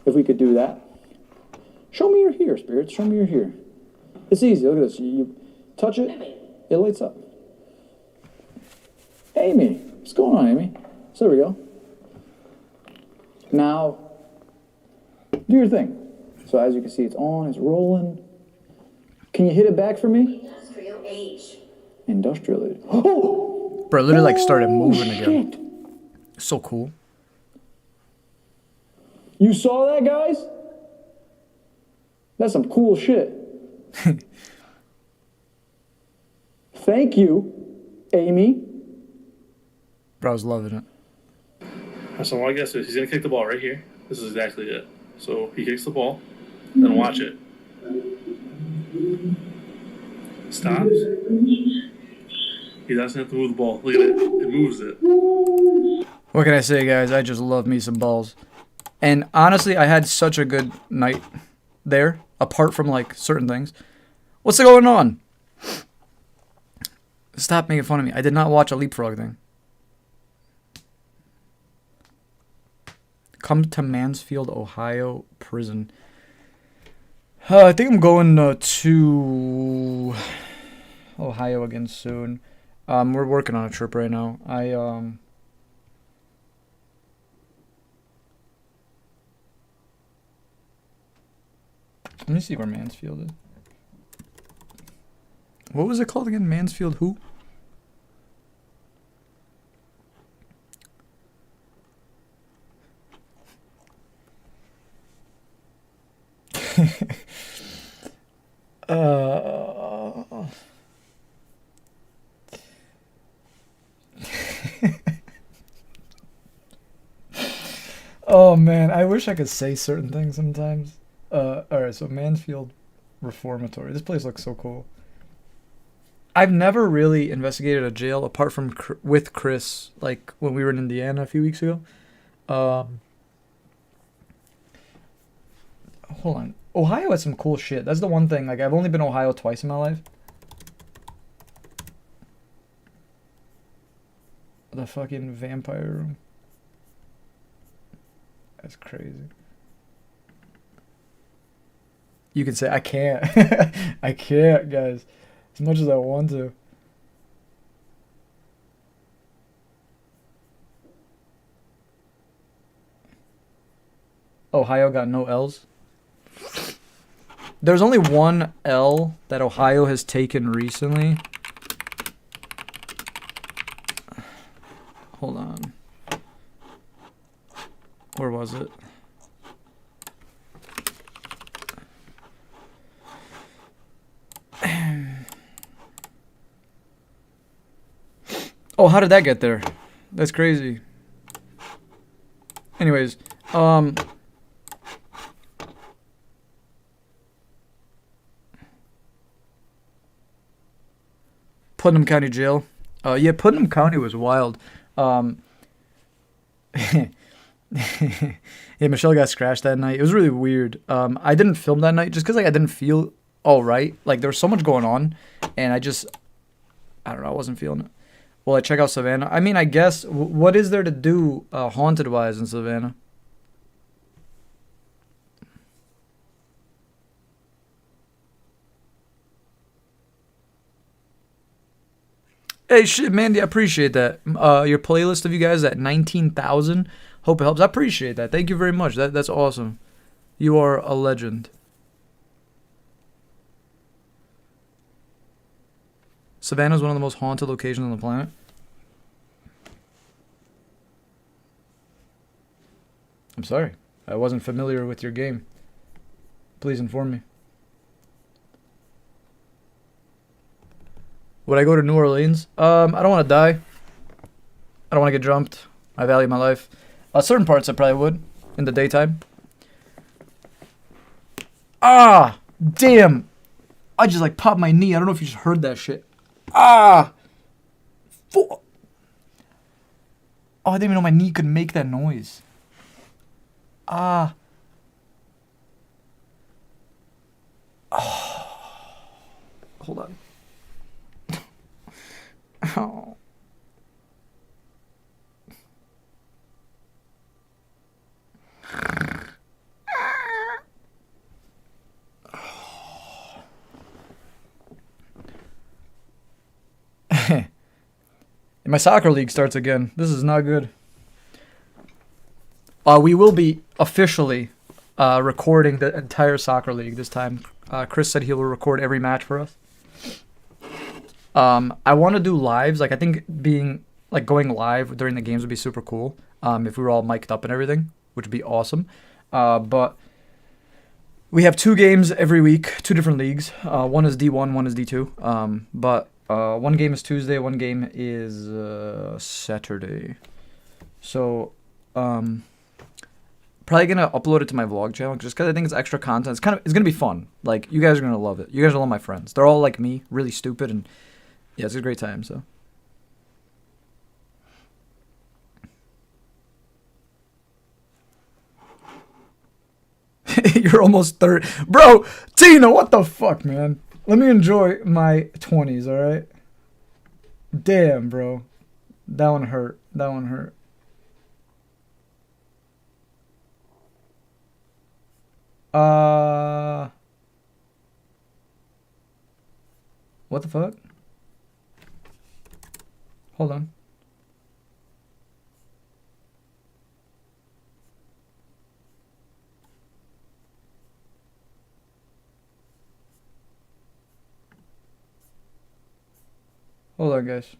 If we could do that. Show me you're here, spirits. Show me you're here. It's easy. Look at this. You touch it, it lights up. Amy, what's going on, Amy? So there we go. Now, do your thing. So as you can see, it's on, it's rolling. Can you hit it back for me? Industrial age. Industrial age. Oh! Bro, it literally like started moving shit. again. So cool. You saw that, guys? That's some cool shit. Thank you, Amy. Bro, I was loving it. So what I guess is he's gonna kick the ball right here. This is exactly it. So he kicks the ball, then watch it. Stops. He doesn't have to move the ball. Look at it. It moves it. What can I say, guys? I just love me some balls. And honestly, I had such a good night there, apart from like certain things. What's going on? Stop making fun of me. I did not watch a Leapfrog thing. Come to Mansfield, Ohio prison. I think I'm going to Ohio again soon. We're working on a trip right now. Let me see where Mansfield is. What was it called again? Mansfield who? Oh man, I wish I could say certain things sometimes. All right, so Mansfield Reformatory. This place looks so cool. I've never really investigated a jail apart from with Chris, like when we were in Indiana a few weeks ago. Um, Hold on. Ohio has some cool shit. That's the one thing. Like, I've only been to Ohio twice in my life. The fucking vampire room. That's crazy. You can say, I can't. I can't, guys. As much as I want to. Ohio got no L's. There's only one L that Ohio has taken recently. Hold on. Where was it? Oh, how did that get there? That's crazy. Anyways, Putnam County Jail. Yeah, Putnam County was wild. Yeah, Michelle got scratched that night. It was really weird. I didn't film that night just because like I didn't feel all right. Like there was so much going on, and I don't know. I wasn't feeling it. Well, I check out Savannah. I mean, I guess what is there to do haunted wise in Savannah? Hey, shit, Mandy, I appreciate that. Your playlist of you guys at 19,000. Hope it helps. I appreciate that. Thank you very much. That's awesome. You are a legend. Savannah is one of the most haunted locations on the planet. I'm sorry. I wasn't familiar with your game. Please inform me. Would I go to New Orleans? I don't want to die. I don't want to get jumped. I value my life. Certain parts I probably would in the daytime. Ah! Damn! I just like popped my knee. I don't know if you just heard that shit. Ah! Oh, I didn't even know my knee could make that noise. Ah. Oh. Hold on. Oh. My soccer league starts again. This is not good. We will be officially recording the entire soccer league this time. Chris said he will record every match for us. I want to do lives. Like I think going live during the games would be super cool. If we were all mic'd up and everything, which would be awesome. But we have 2 games every week, 2 different leagues. One is D1, one is D2. But one game is Tuesday, one game is Saturday. So probably gonna upload it to my vlog channel just because I think it's extra content. It's gonna be fun. Like you guys are gonna love it. You guys are all my friends. They're all like me, really stupid, and yeah, it's a great time. So. You're almost 30. Bro, Tina, what the fuck, man? Let me enjoy my 20s, alright? Damn, bro. That one hurt. That one hurt. What the fuck? Hold on. Hold on, guys.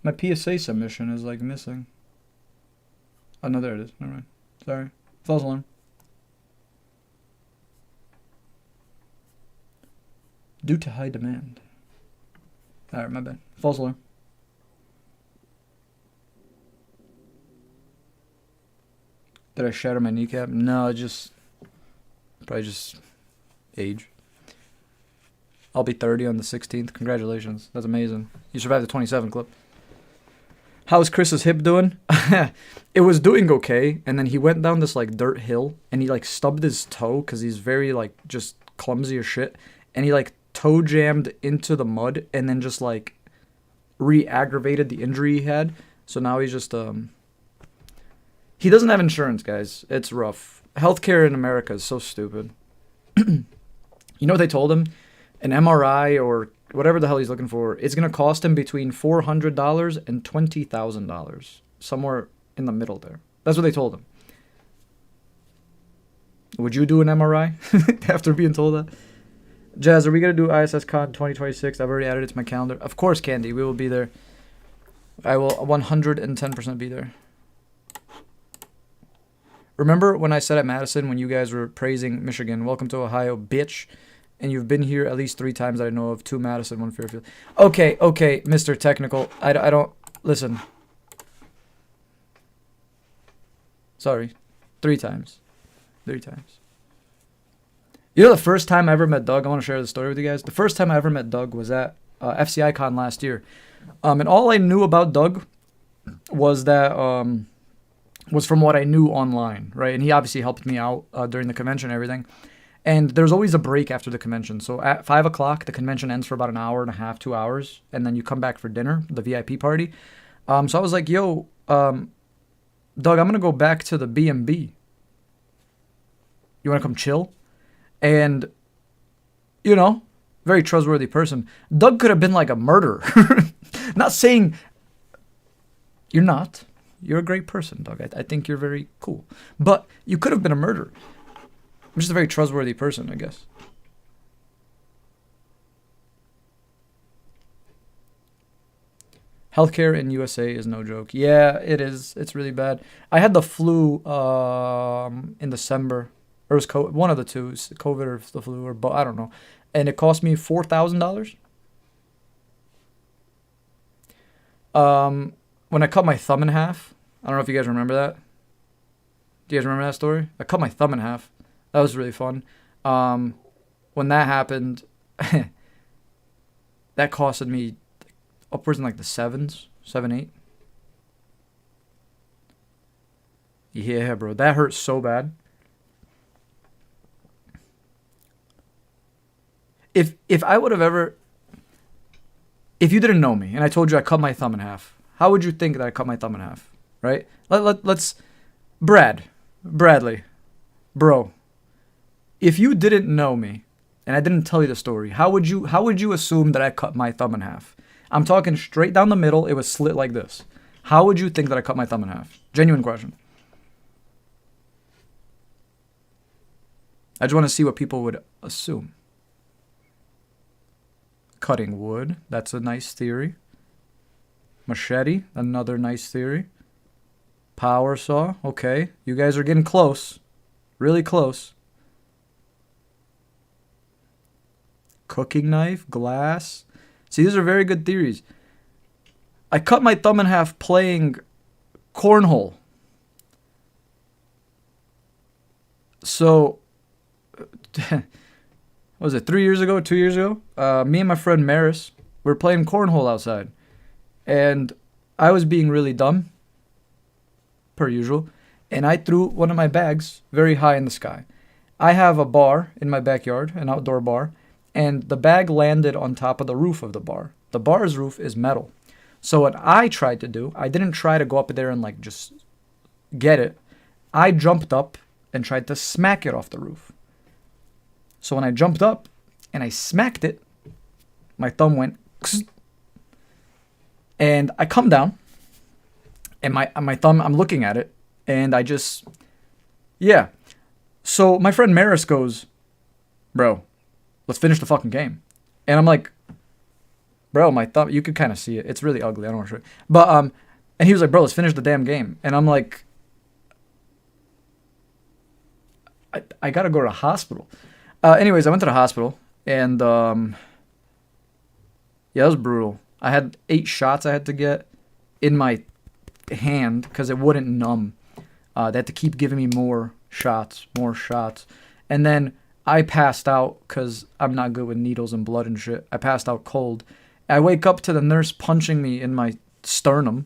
My PSA submission is like missing. Oh no, there it is. Never mind. Sorry. False alarm. Due to high demand. Alright, my bad. False alarm. Did I shatter my kneecap? No, probably just age. I'll be 30 on the 16th. Congratulations. That's amazing. You survived the 27 clip. How's Chris's hip doing? It was doing okay, and then he went down this like dirt hill, and he like stubbed his toe because he's very like just clumsy as shit, and he like toe jammed into the mud, and then just like re-aggravated the injury he had. So now he's just he doesn't have insurance, guys. It's rough. Healthcare in America is so stupid. You know what they told him? An MRI or whatever the hell he's looking for, it's going to cost him between $400 and $20,000. Somewhere in the middle there. That's what they told him. Would you do an MRI after being told that? Jazz, are we going to do ISSCon 2026? I've already added it to my calendar. Of course, Candy. We will be there. I will 110% be there. Remember when I said at Madison when you guys were praising Michigan, welcome to Ohio, bitch, and you've been here at least 3 times that I know of, 2 Madison, 1 Fairfield. Okay, Mr. Technical, I don't, listen. Sorry, 3 times. 3 times. You know the first time I ever met Doug, I want to share the story with you guys. The first time I ever met Doug was at FCICon last year. And all I knew about Doug was that, was from what I knew online, right? And he obviously helped me out during the convention and everything. And there's always a break after the convention. So at 5 o'clock, the convention ends for about an hour and a half, 2 hours. And then you come back for dinner, the VIP party. So I was like, yo, Doug, I'm going to go back to the B&B. You want to come chill? And, you know, very trustworthy person. Doug could have been like a murderer. Not saying you're not. You're a great person, Doug. I think you're very cool. But you could have been a murderer. I'm just a very trustworthy person, I guess. Healthcare in USA is no joke. Yeah, it is. It's really bad. I had the flu in December. Or it was one of the two. COVID or the flu, or both. I don't know. And it cost me $4,000. When I cut my thumb in half. I don't know if you guys remember that. Do you guys remember that story? I cut my thumb in half. That was really fun. When that happened, that costed me upwards in like the 7, 8. Yeah, bro. That hurt so bad. If I would have ever... If you didn't know me and I told you I cut my thumb in half, how would you think that I cut my thumb in half? Right? Let's... Bradley. Bro. If you didn't know me and I didn't tell you the story, how would you assume that I cut my thumb in half? I'm talking straight down the middle. It was slit like this. How would you think that I cut my thumb in half? Genuine question. I just want to see what people would assume. Cutting wood. That's a nice theory. Machete. Another nice theory. Power saw. Okay. You guys are getting close. Really close. Cooking knife. Glass. See, these are very good theories. I cut my thumb in half playing cornhole. So, what was it, 3 years ago, 2 years ago? Me and my friend Maris were playing cornhole outside. And I was being really dumb, per usual. And I threw one of my bags very high in the sky. I have a bar in my backyard, an outdoor bar. And the bag landed on top of the roof of the bar. The bar's roof is metal. So what I tried to do, I didn't try to go up there and like just get it. I jumped up and tried to smack it off the roof. So when I jumped up and I smacked it, my thumb went, and I come down, and my thumb, I'm looking at it, and I just, yeah. So my friend Maris goes, bro, let's finish the fucking game. And I'm like, bro, my thumb, you could kind of see it. It's really ugly. I don't want to show it. But, and he was like, bro, let's finish the damn game. And I'm like, I got to go to the hospital. Anyways, I went to the hospital, and Yeah, that was brutal. I had 8 shots I had to get in my hand because it wouldn't numb. They had to keep giving me more shots. And then I passed out because I'm not good with needles and blood and shit. I passed out cold. I wake up to the nurse punching me in my sternum.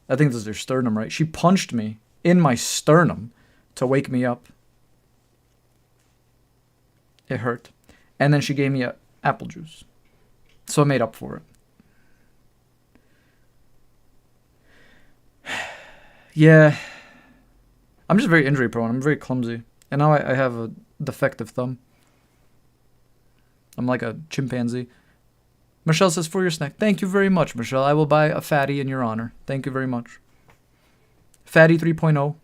I think this is their sternum, right? She punched me in my sternum to wake me up. It hurt. And then she gave me apple juice. So I made up for it. Yeah. I'm just very injury prone. I'm very clumsy. And now I have a defective thumb. I'm like a chimpanzee. Michelle says, for your snack. Thank you very much, Michelle. I will buy a fatty in your honor. Thank you very much. Fatty 3.0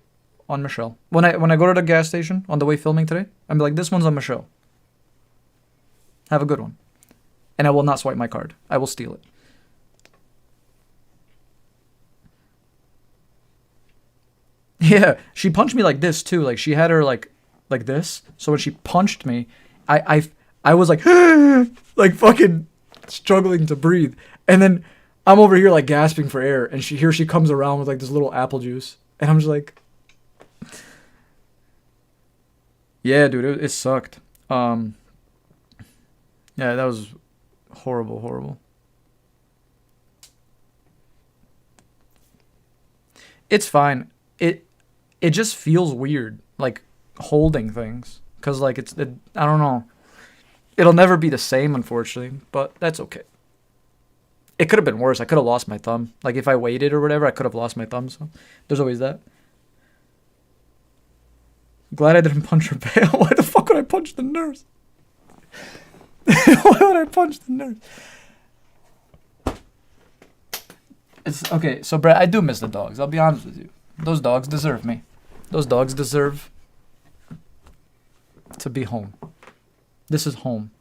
on Michelle. When I go to the gas station on the way filming today, I'm like, this one's on Michelle. Have a good one. And I will not swipe my card. I will steal it. Yeah, she punched me like this too. Like she had her like this. So when she punched me, I was like like fucking struggling to breathe. And then I'm over here like gasping for air, and she comes around with like this little apple juice, and I'm just like, yeah, dude, it sucked. Yeah, that was horrible. It's fine. It just feels weird, like holding things, cause like I don't know. It'll never be the same, unfortunately, but that's okay. It could have been worse. I could have lost my thumb. Like if I waited or whatever, I could have lost my thumb. So there's always that. Glad I didn't punch her bail. Why the fuck would I punch the nurse? Why would I punch the nurse? It's okay. So Brett, I do miss the dogs. I'll be honest with you. Those dogs deserve me. Those dogs deserve to be home. This is home.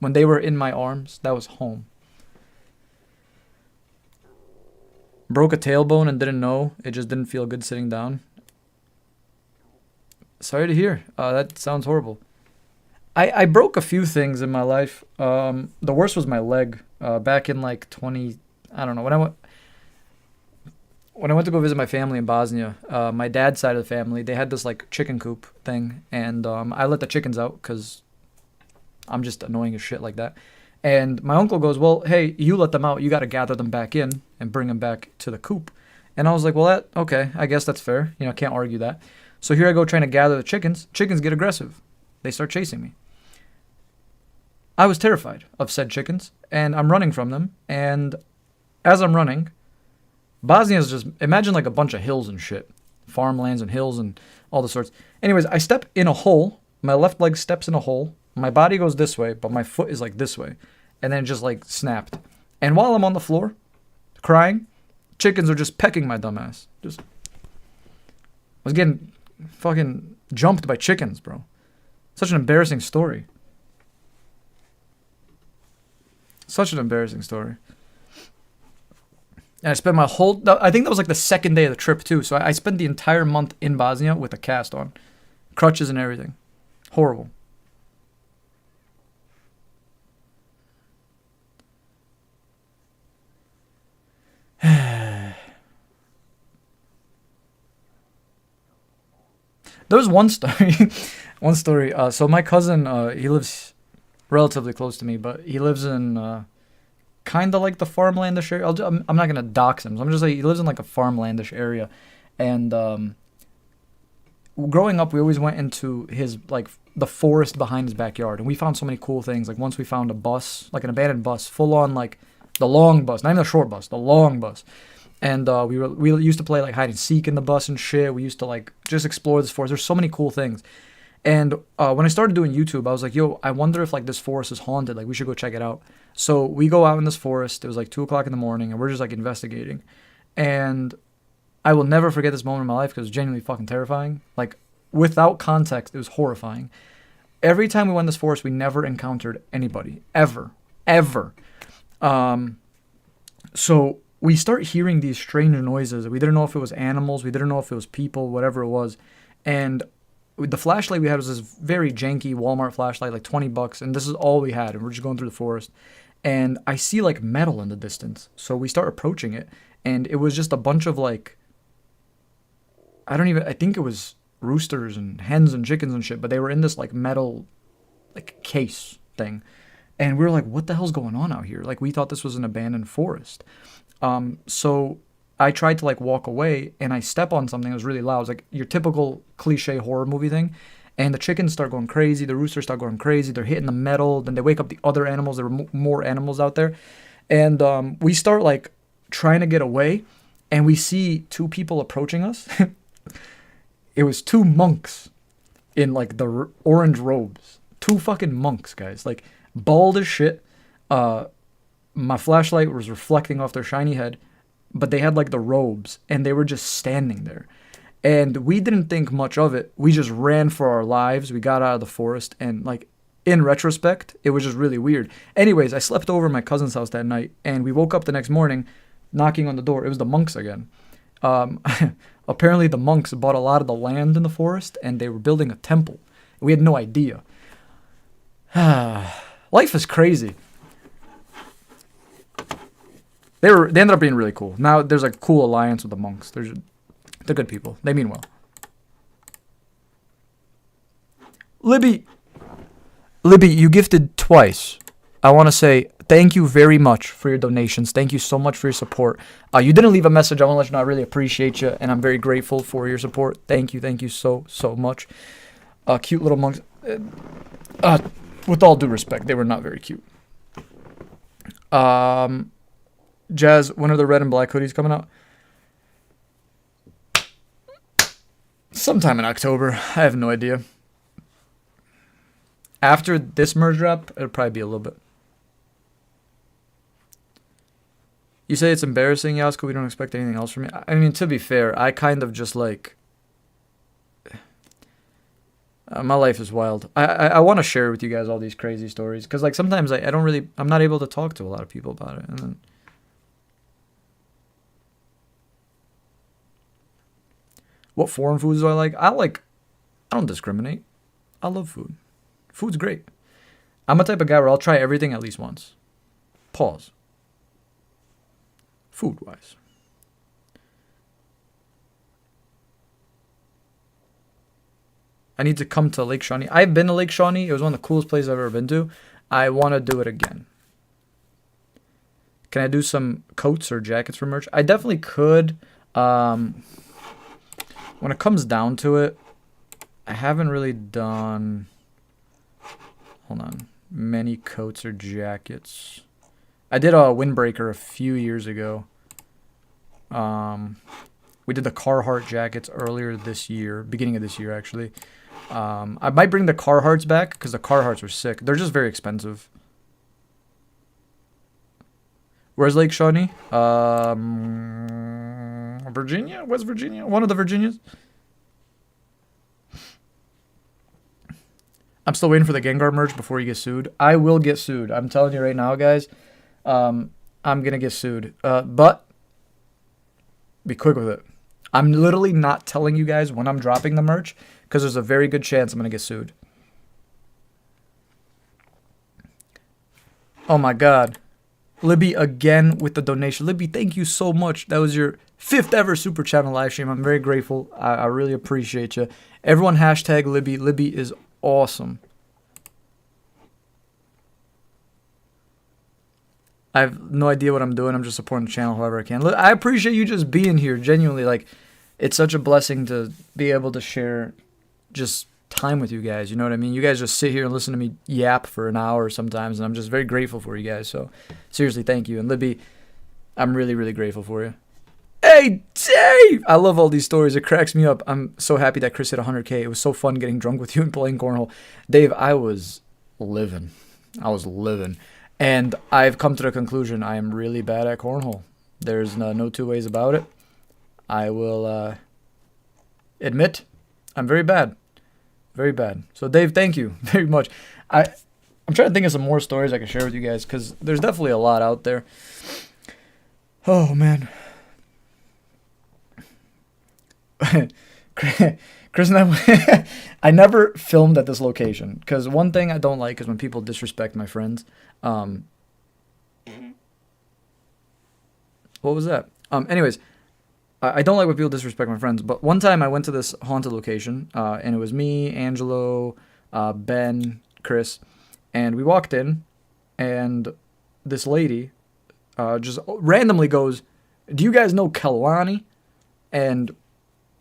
When they were in my arms, that was home. Broke a tailbone and didn't know. It just didn't feel good sitting down. Sorry to hear. That sounds horrible. I broke a few things in my life. The worst was my leg. Back in like 20... I don't know. When I went to go visit my family in Bosnia, my dad's side of the family, they had this like chicken coop thing, and I let the chickens out because I'm just annoying as shit like that. And my uncle goes, well, hey, you let them out. You got to gather them back in and bring them back to the coop. And I was like, well, okay, I guess that's fair. You know, can't argue that. So here I go trying to gather the chickens. Chickens get aggressive. They start chasing me. I was terrified of said chickens, and I'm running from them. And as I'm running, Bosnia is just, imagine like a bunch of hills and shit. Farmlands and hills and all the sorts. Anyways, I step in a hole. My left leg steps in a hole. My body goes this way, but my foot is like this way. And then just like snapped. And while I'm on the floor, crying, chickens are just pecking my dumb ass. I was getting fucking jumped by chickens, bro. Such an embarrassing story. Such an embarrassing story. And I spent my whole... I think that was like the second day of the trip, too. So I spent the entire month in Bosnia with a cast on. Crutches and everything. Horrible. There was one story. So my cousin, he lives relatively close to me, but he lives in... kind of like the farmlandish area. I'm not gonna dox him. So I'm just like he lives in like a farmlandish area, and growing up we always went into his like the forest behind his backyard, and we found so many cool things. Like once we found a bus, like an abandoned bus, full on like the long bus, not even the short bus, the long bus, and we used to play like hide and seek in the bus and shit. We used to like just explore this forest. There's so many cool things. And when I started doing YouTube, I was like, yo, I wonder if like this forest is haunted. Like we should go check it out. So we go out in this forest. It was like 2:00 in the morning, and we're just like investigating. And I will never forget this moment in my life because it was genuinely fucking terrifying. Like without context, it was horrifying. Every time we went in this forest, we never encountered anybody. Ever. So we start hearing these strange noises. We didn't know if it was animals. We didn't know if it was people, whatever it was. And the flashlight we had was this very janky Walmart flashlight, like $20, and this is all we had, and we're just going through the forest. and I see like metal in the distance. So we start approaching it, and it was just a bunch of like, I think it was roosters and hens and chickens and shit, but they were in this like metal like case thing. And we were like, what the hell's going on out here? Like, we thought this was an abandoned forest. So I tried to like walk away, and I step on something that was really loud. It was like your typical cliche horror movie thing. And the chickens start going crazy. The roosters start going crazy. They're hitting the metal. Then they wake up the other animals. There were more animals out there. And we start like trying to get away. And we see two people approaching us. It was two monks in like the orange robes. Two fucking monks, guys. Like bald as shit. My flashlight was reflecting off their shiny head. But they had like the robes. And they were just standing there. And we didn't think much of it. We just ran for our lives. We got out of the forest. And, like, in retrospect, it was just really weird. Anyways, I slept over at my cousin's house that night. And we woke up the next morning knocking on the door. It was the monks again. Apparently, the monks bought a lot of the land in the forest. And they were building a temple. We had no idea. Life is crazy. They ended up being really cool. Now, there's a cool alliance with the monks. They're good people. They mean well. Libby, you gifted twice. I want to say thank you very much for your donations. Thank you so much for your support. You didn't leave a message. I want to let you know I really appreciate you, and I'm very grateful for your support. Thank you so much. Cute little monks. With all due respect, they were not very cute. Jazz, when are the red and black hoodies coming out? Sometime in October. I have no idea. After this merge drop, it'll probably be a little bit. You say it's embarrassing, Jasko. We don't expect anything else from you. I mean, to be fair, I kind of just like... my life is wild. I want to share with you guys all these crazy stories. Because like sometimes I don't really... I'm not able to talk to a lot of people about it. And then... What foreign foods do I like? I don't discriminate. I love food. Food's great. I'm a type of guy where I'll try everything at least once. Pause. Food-wise. I need to come to Lake Shawnee. I've been to Lake Shawnee. It was one of the coolest places I've ever been to. I want to do it again. Can I do some coats or jackets for merch? I definitely could. When it comes down to it, I haven't really done, many coats or jackets. I did a windbreaker a few years ago. We did the Carhartt jackets earlier this year, beginning of this year, actually. I might bring the Carhartts back because the Carhartts were sick. They're just very expensive. Where's Lake Shawnee? Virginia? West Virginia? One of the Virginias? I'm still waiting for the Gengar merch before you get sued. I will get sued. I'm telling you right now, guys. I'm going to get sued. But be quick with it. I'm literally not telling you guys when I'm dropping the merch because there's a very good chance I'm going to get sued. Oh my God. Libby again with the donation. Libby, thank you so much. That was your 5th ever Super Channel live stream. I'm very grateful. I really appreciate you. Everyone hashtag Libby. Libby is awesome. I have no idea what I'm doing. I'm just supporting the channel however I can. I appreciate you just being here. Genuinely, like, it's such a blessing to be able to share just time with you guys. You know what I mean? You guys just sit here and listen to me yap for an hour sometimes, and I'm just very grateful for you guys. So, seriously, thank you. And Libby, I'm really, really grateful for you. Hey, Dave! I love all these stories. It cracks me up. I'm so happy that Chris hit 100K. It was so fun getting drunk with you and playing cornhole. Dave, I was living. And I've come to the conclusion I am really bad at cornhole. There's no two ways about it. I will admit I'm very bad. Very bad. So, Dave, thank you very much. I'm trying to think of some more stories I can share with you guys because there's definitely a lot out there. Oh, man. Chris and I never filmed at this location because one thing I don't like is when people disrespect my friends. What was that? Anyways, I don't like when people disrespect my friends, but one time I went to this haunted location, and it was me, Angelo, Ben, Chris, and we walked in, and this lady just randomly goes, "Do you guys know Kalani?" And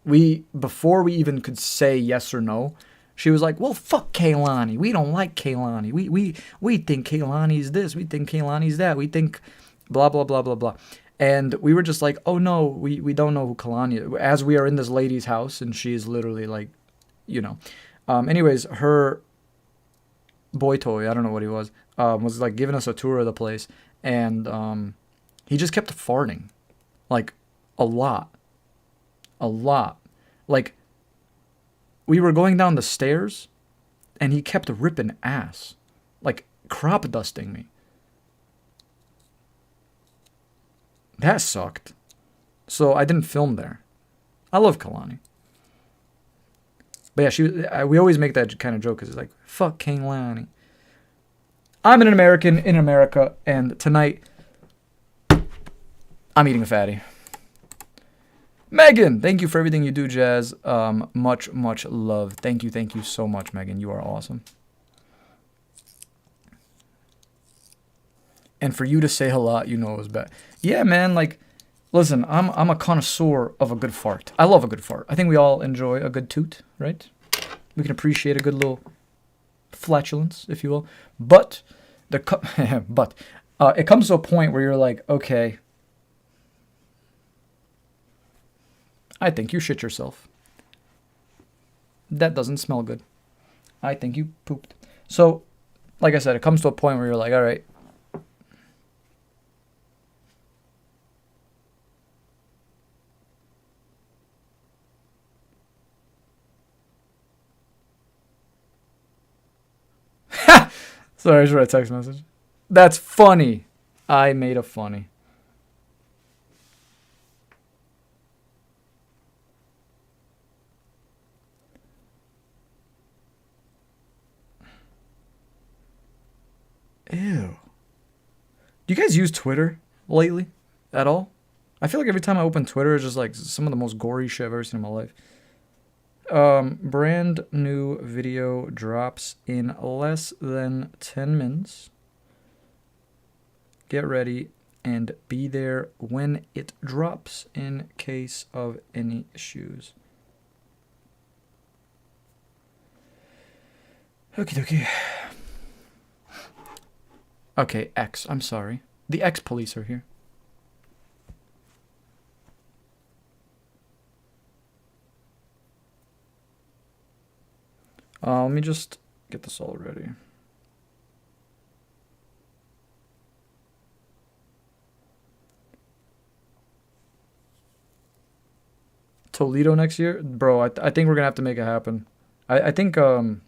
before we even could say yes or no, she was like, "Well, fuck Kaylani. We don't like Kaylani. We think Kaylani's this. We think Kaylani's that. We think blah, blah, blah, blah, blah." And we were just like, "Oh, no, we don't know who Kalani is." As we are in this lady's house, and she's literally like, you know. Anyways, her boy toy, I don't know what he was like giving us a tour of the place. And he just kept farting. Like, a lot. A lot. Like, we were going down the stairs, and he kept ripping ass. Like, crop dusting me. That sucked. So I didn't film there. I love Kalani. But yeah, we always make that kind of joke because it's like, fuck Kalani. I'm an American in America, and tonight, I'm eating a fatty. Megan, thank you for everything you do, Jazz. Much, much love. Thank you so much, Megan. You are awesome. And for you to say a lot, you know it was bad. Yeah, man, like, listen, I'm a connoisseur of a good fart. I love a good fart. I think we all enjoy a good toot, right? We can appreciate a good little flatulence, if you will. But it comes to a point where you're like, okay, I think you shit yourself. That doesn't smell good. I think you pooped. So, like I said, it comes to a point where you're like, all right. Sorry, I just read a text message. That's funny. I made a funny. Ew. Do you guys use Twitter lately at all? I feel like every time I open Twitter, it's just like some of the most gory shit I've ever seen in my life. Brand new video drops in less than 10 minutes. Get ready and be there when it drops in case of any issues. Okie dokie. Okay, X. I'm sorry. The X police are here. Let me just get this all ready. Toledo next year? Bro, I think we're going to have to make it happen. I think I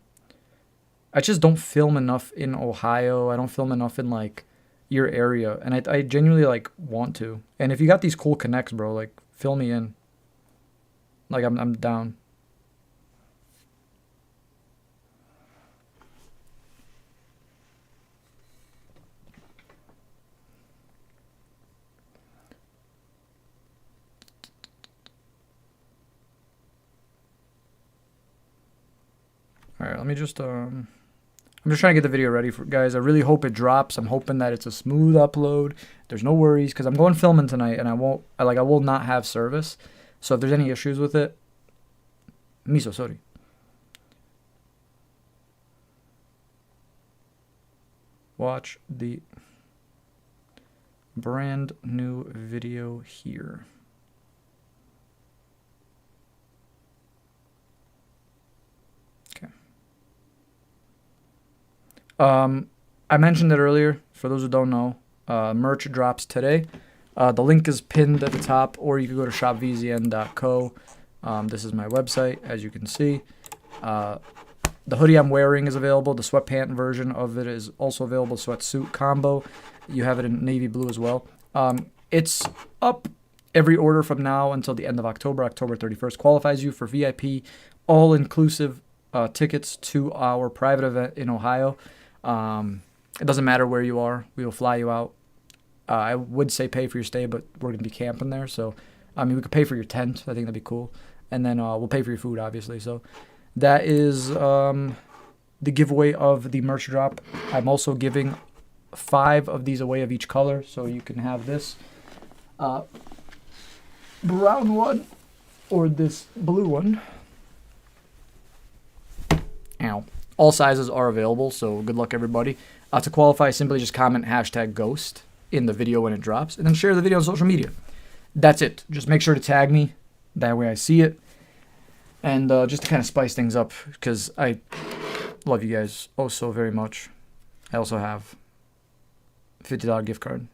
just don't film enough in Ohio. I don't film enough in, like, your area. And I genuinely, like, want to. And if you got these cool connects, bro, like, fill me in. Like, I'm down. All right, let me just I'm just trying to get the video ready for guys. I really hope it drops. I'm hoping that it's a smooth upload. There's no worries because I'm going filming tonight and I will not have service. So if there's any issues with it, miso sorry. Watch the brand new video here. I mentioned it earlier. For those who don't know, merch drops today. The link is pinned at the top, or you can go to shopvzn.co. This is my website, as you can see. The hoodie I'm wearing is available. The sweatpant version of it is also available. Sweatsuit combo. You have it in navy blue as well. It's up every order from now until the end of October. October 31st qualifies you for VIP, all-inclusive tickets to our private event in Ohio. It doesn't matter where you are. We will fly you out. I would say pay for your stay, but we're going to be camping there. So, I mean, we could pay for your tent. I think that'd be cool. And then we'll pay for your food, obviously. So that is the giveaway of the merch drop. I'm also giving 5 of these away of each color. So you can have this brown one or this blue one. Ow. All sizes are available, so good luck, everybody. To qualify, simply just comment #ghost in the video when it drops, and then share the video on social media. That's it. Just make sure to tag me. That way I see it. And just to kind of spice things up, because I love you guys oh so very much. I also have a $50 gift card.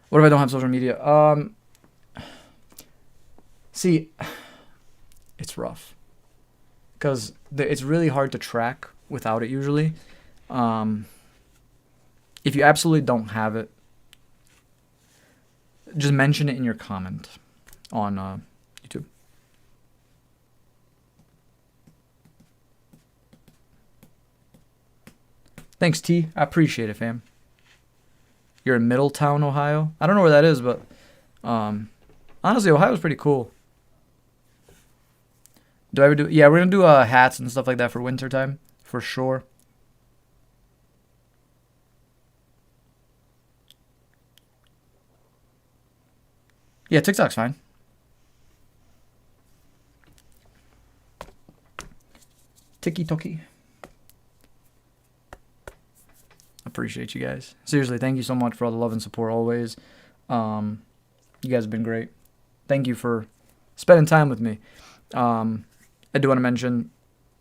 What if I don't have social media? See, it's rough. Because it's really hard to track without it usually. If you absolutely don't have it, just mention it in your comment on YouTube. Thanks, T. I appreciate it, fam. You're in Middletown, Ohio? I don't know where that is, but honestly, Ohio's pretty cool. Do I ever do? Yeah, we're going to do hats and stuff like that for winter time, for sure. Yeah, TikTok's fine. Tiki-toki. Appreciate you guys. Seriously, thank you so much for all the love and support always. You guys have been great. Thank you for spending time with me. I do want to mention,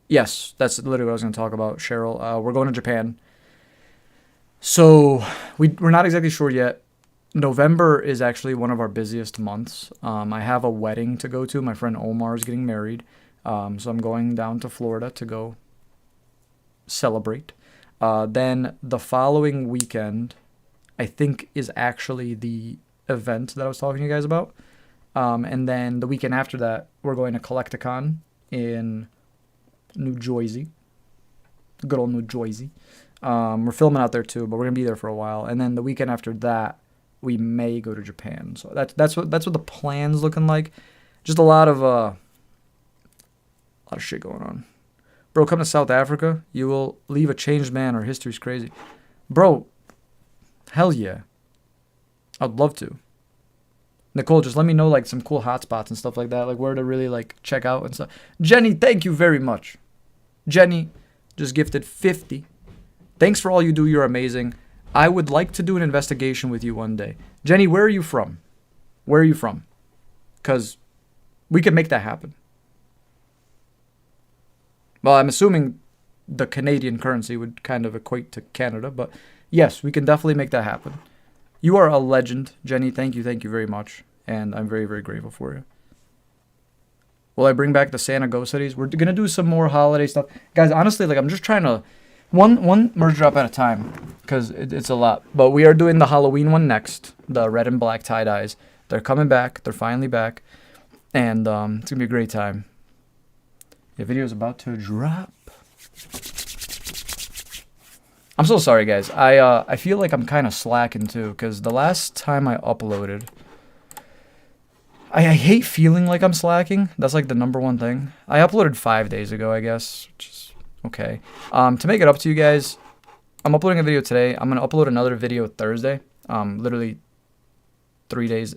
yes, that's literally what I was going to talk about, Cheryl. We're going to Japan. So we're not exactly sure yet. November is actually one of our busiest months. I have a wedding to go to. My friend Omar is getting married. So I'm going down to Florida to go celebrate. Then the following weekend, I think, is actually the event that I was talking to you guys about. And then the weekend after that, we're going to Collecticon in New Jersey. Good old New Jersey. We're filming out there too, but we're going to be there for a while. And then the weekend after that, we may go to Japan. So that's what the plan's looking like. Just a lot of shit going on. Bro, come to South Africa. You will leave a changed man, or history's crazy. Bro, hell yeah. I'd love to. Nicole, just let me know like some cool hotspots and stuff like that, like where to really like check out and stuff. Jenny, thank you very much. Jenny just gifted 50. Thanks for all you do. You're amazing. I would like to do an investigation with you one day. Jenny, where are you from? Where are you from? Because we could make that happen. Well, I'm assuming the Canadian currency would kind of equate to Canada, but yes, we can definitely make that happen. You are a legend, Jenny. Thank you very much, and I'm very, very grateful for you. Will I bring back the Santa Ghost hoodies? We're gonna do some more holiday stuff, guys. Honestly, like I'm just trying to one merge drop at a time because it's a lot. But we are doing the Halloween one next, the red and black tie dyes. They're coming back. They're finally back, and it's gonna be a great time. The video is about to drop. I'm so sorry, guys. I feel like I'm kind of slacking too, because the last time I uploaded, I hate feeling like I'm slacking. That's like the number one thing. I uploaded 5 days ago, I guess, which is okay. To make it up to you guys, I'm uploading a video today. I'm gonna upload another video Thursday. Literally 3 days.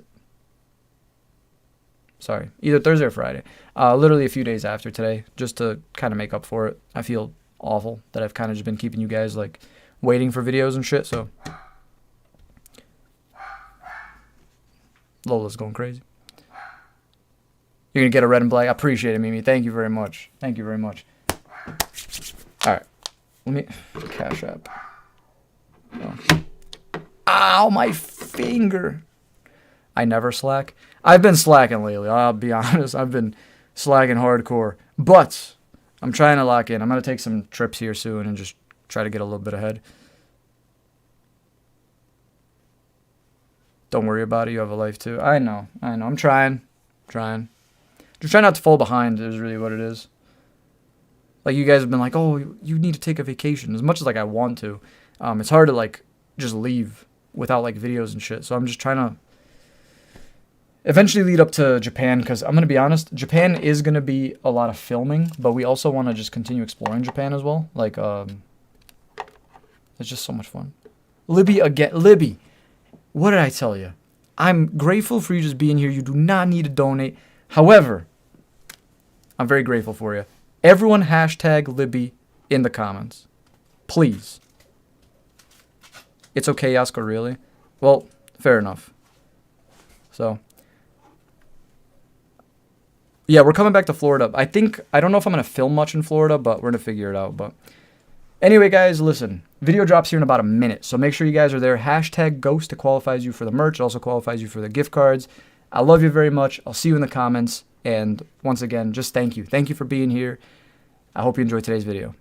Sorry, either Thursday or Friday. Literally a few days after today, just to kind of make up for it. I feel awful that I've kind of just been keeping you guys like waiting for videos and shit. So Lola's going crazy. You're gonna get a red and black. I appreciate it, Mimi. Thank you very much. Thank you very much. All right, let me Cash App. Oh. Ow, my finger. I never slack. I've been slacking lately. I'll be honest. I've been slacking hardcore, but I'm trying to lock in. I'm gonna take some trips here soon and just try to get a little bit ahead. Don't worry about it. You have a life too. I know. I'm trying. Just try not to fall behind is really what it is. Like, you guys have been like, oh, you need to take a vacation. As much as, like, I want to, it's hard to, like, just leave without, like, videos and shit. So I'm just trying to eventually lead up to Japan, because I'm going to be honest, Japan is going to be a lot of filming, but we also want to just continue exploring Japan as well. Like, it's just so much fun. Libby, again. Libby, what did I tell you? I'm grateful for you just being here. You do not need to donate. However, I'm very grateful for you. Everyone hashtag Libby in the comments. Please. It's okay, Jasko, really? Well, fair enough. So, yeah, we're coming back to Florida. I don't know if I'm going to film much in Florida, but we're going to figure it out. But anyway, guys, listen. Video drops here in about a minute, so make sure you guys are there. Hashtag Ghost. It qualifies you for the merch. It also qualifies you for the gift cards. I love you very much. I'll see you in the comments. And once again, just thank you. Thank you for being here. I hope you enjoyed today's video.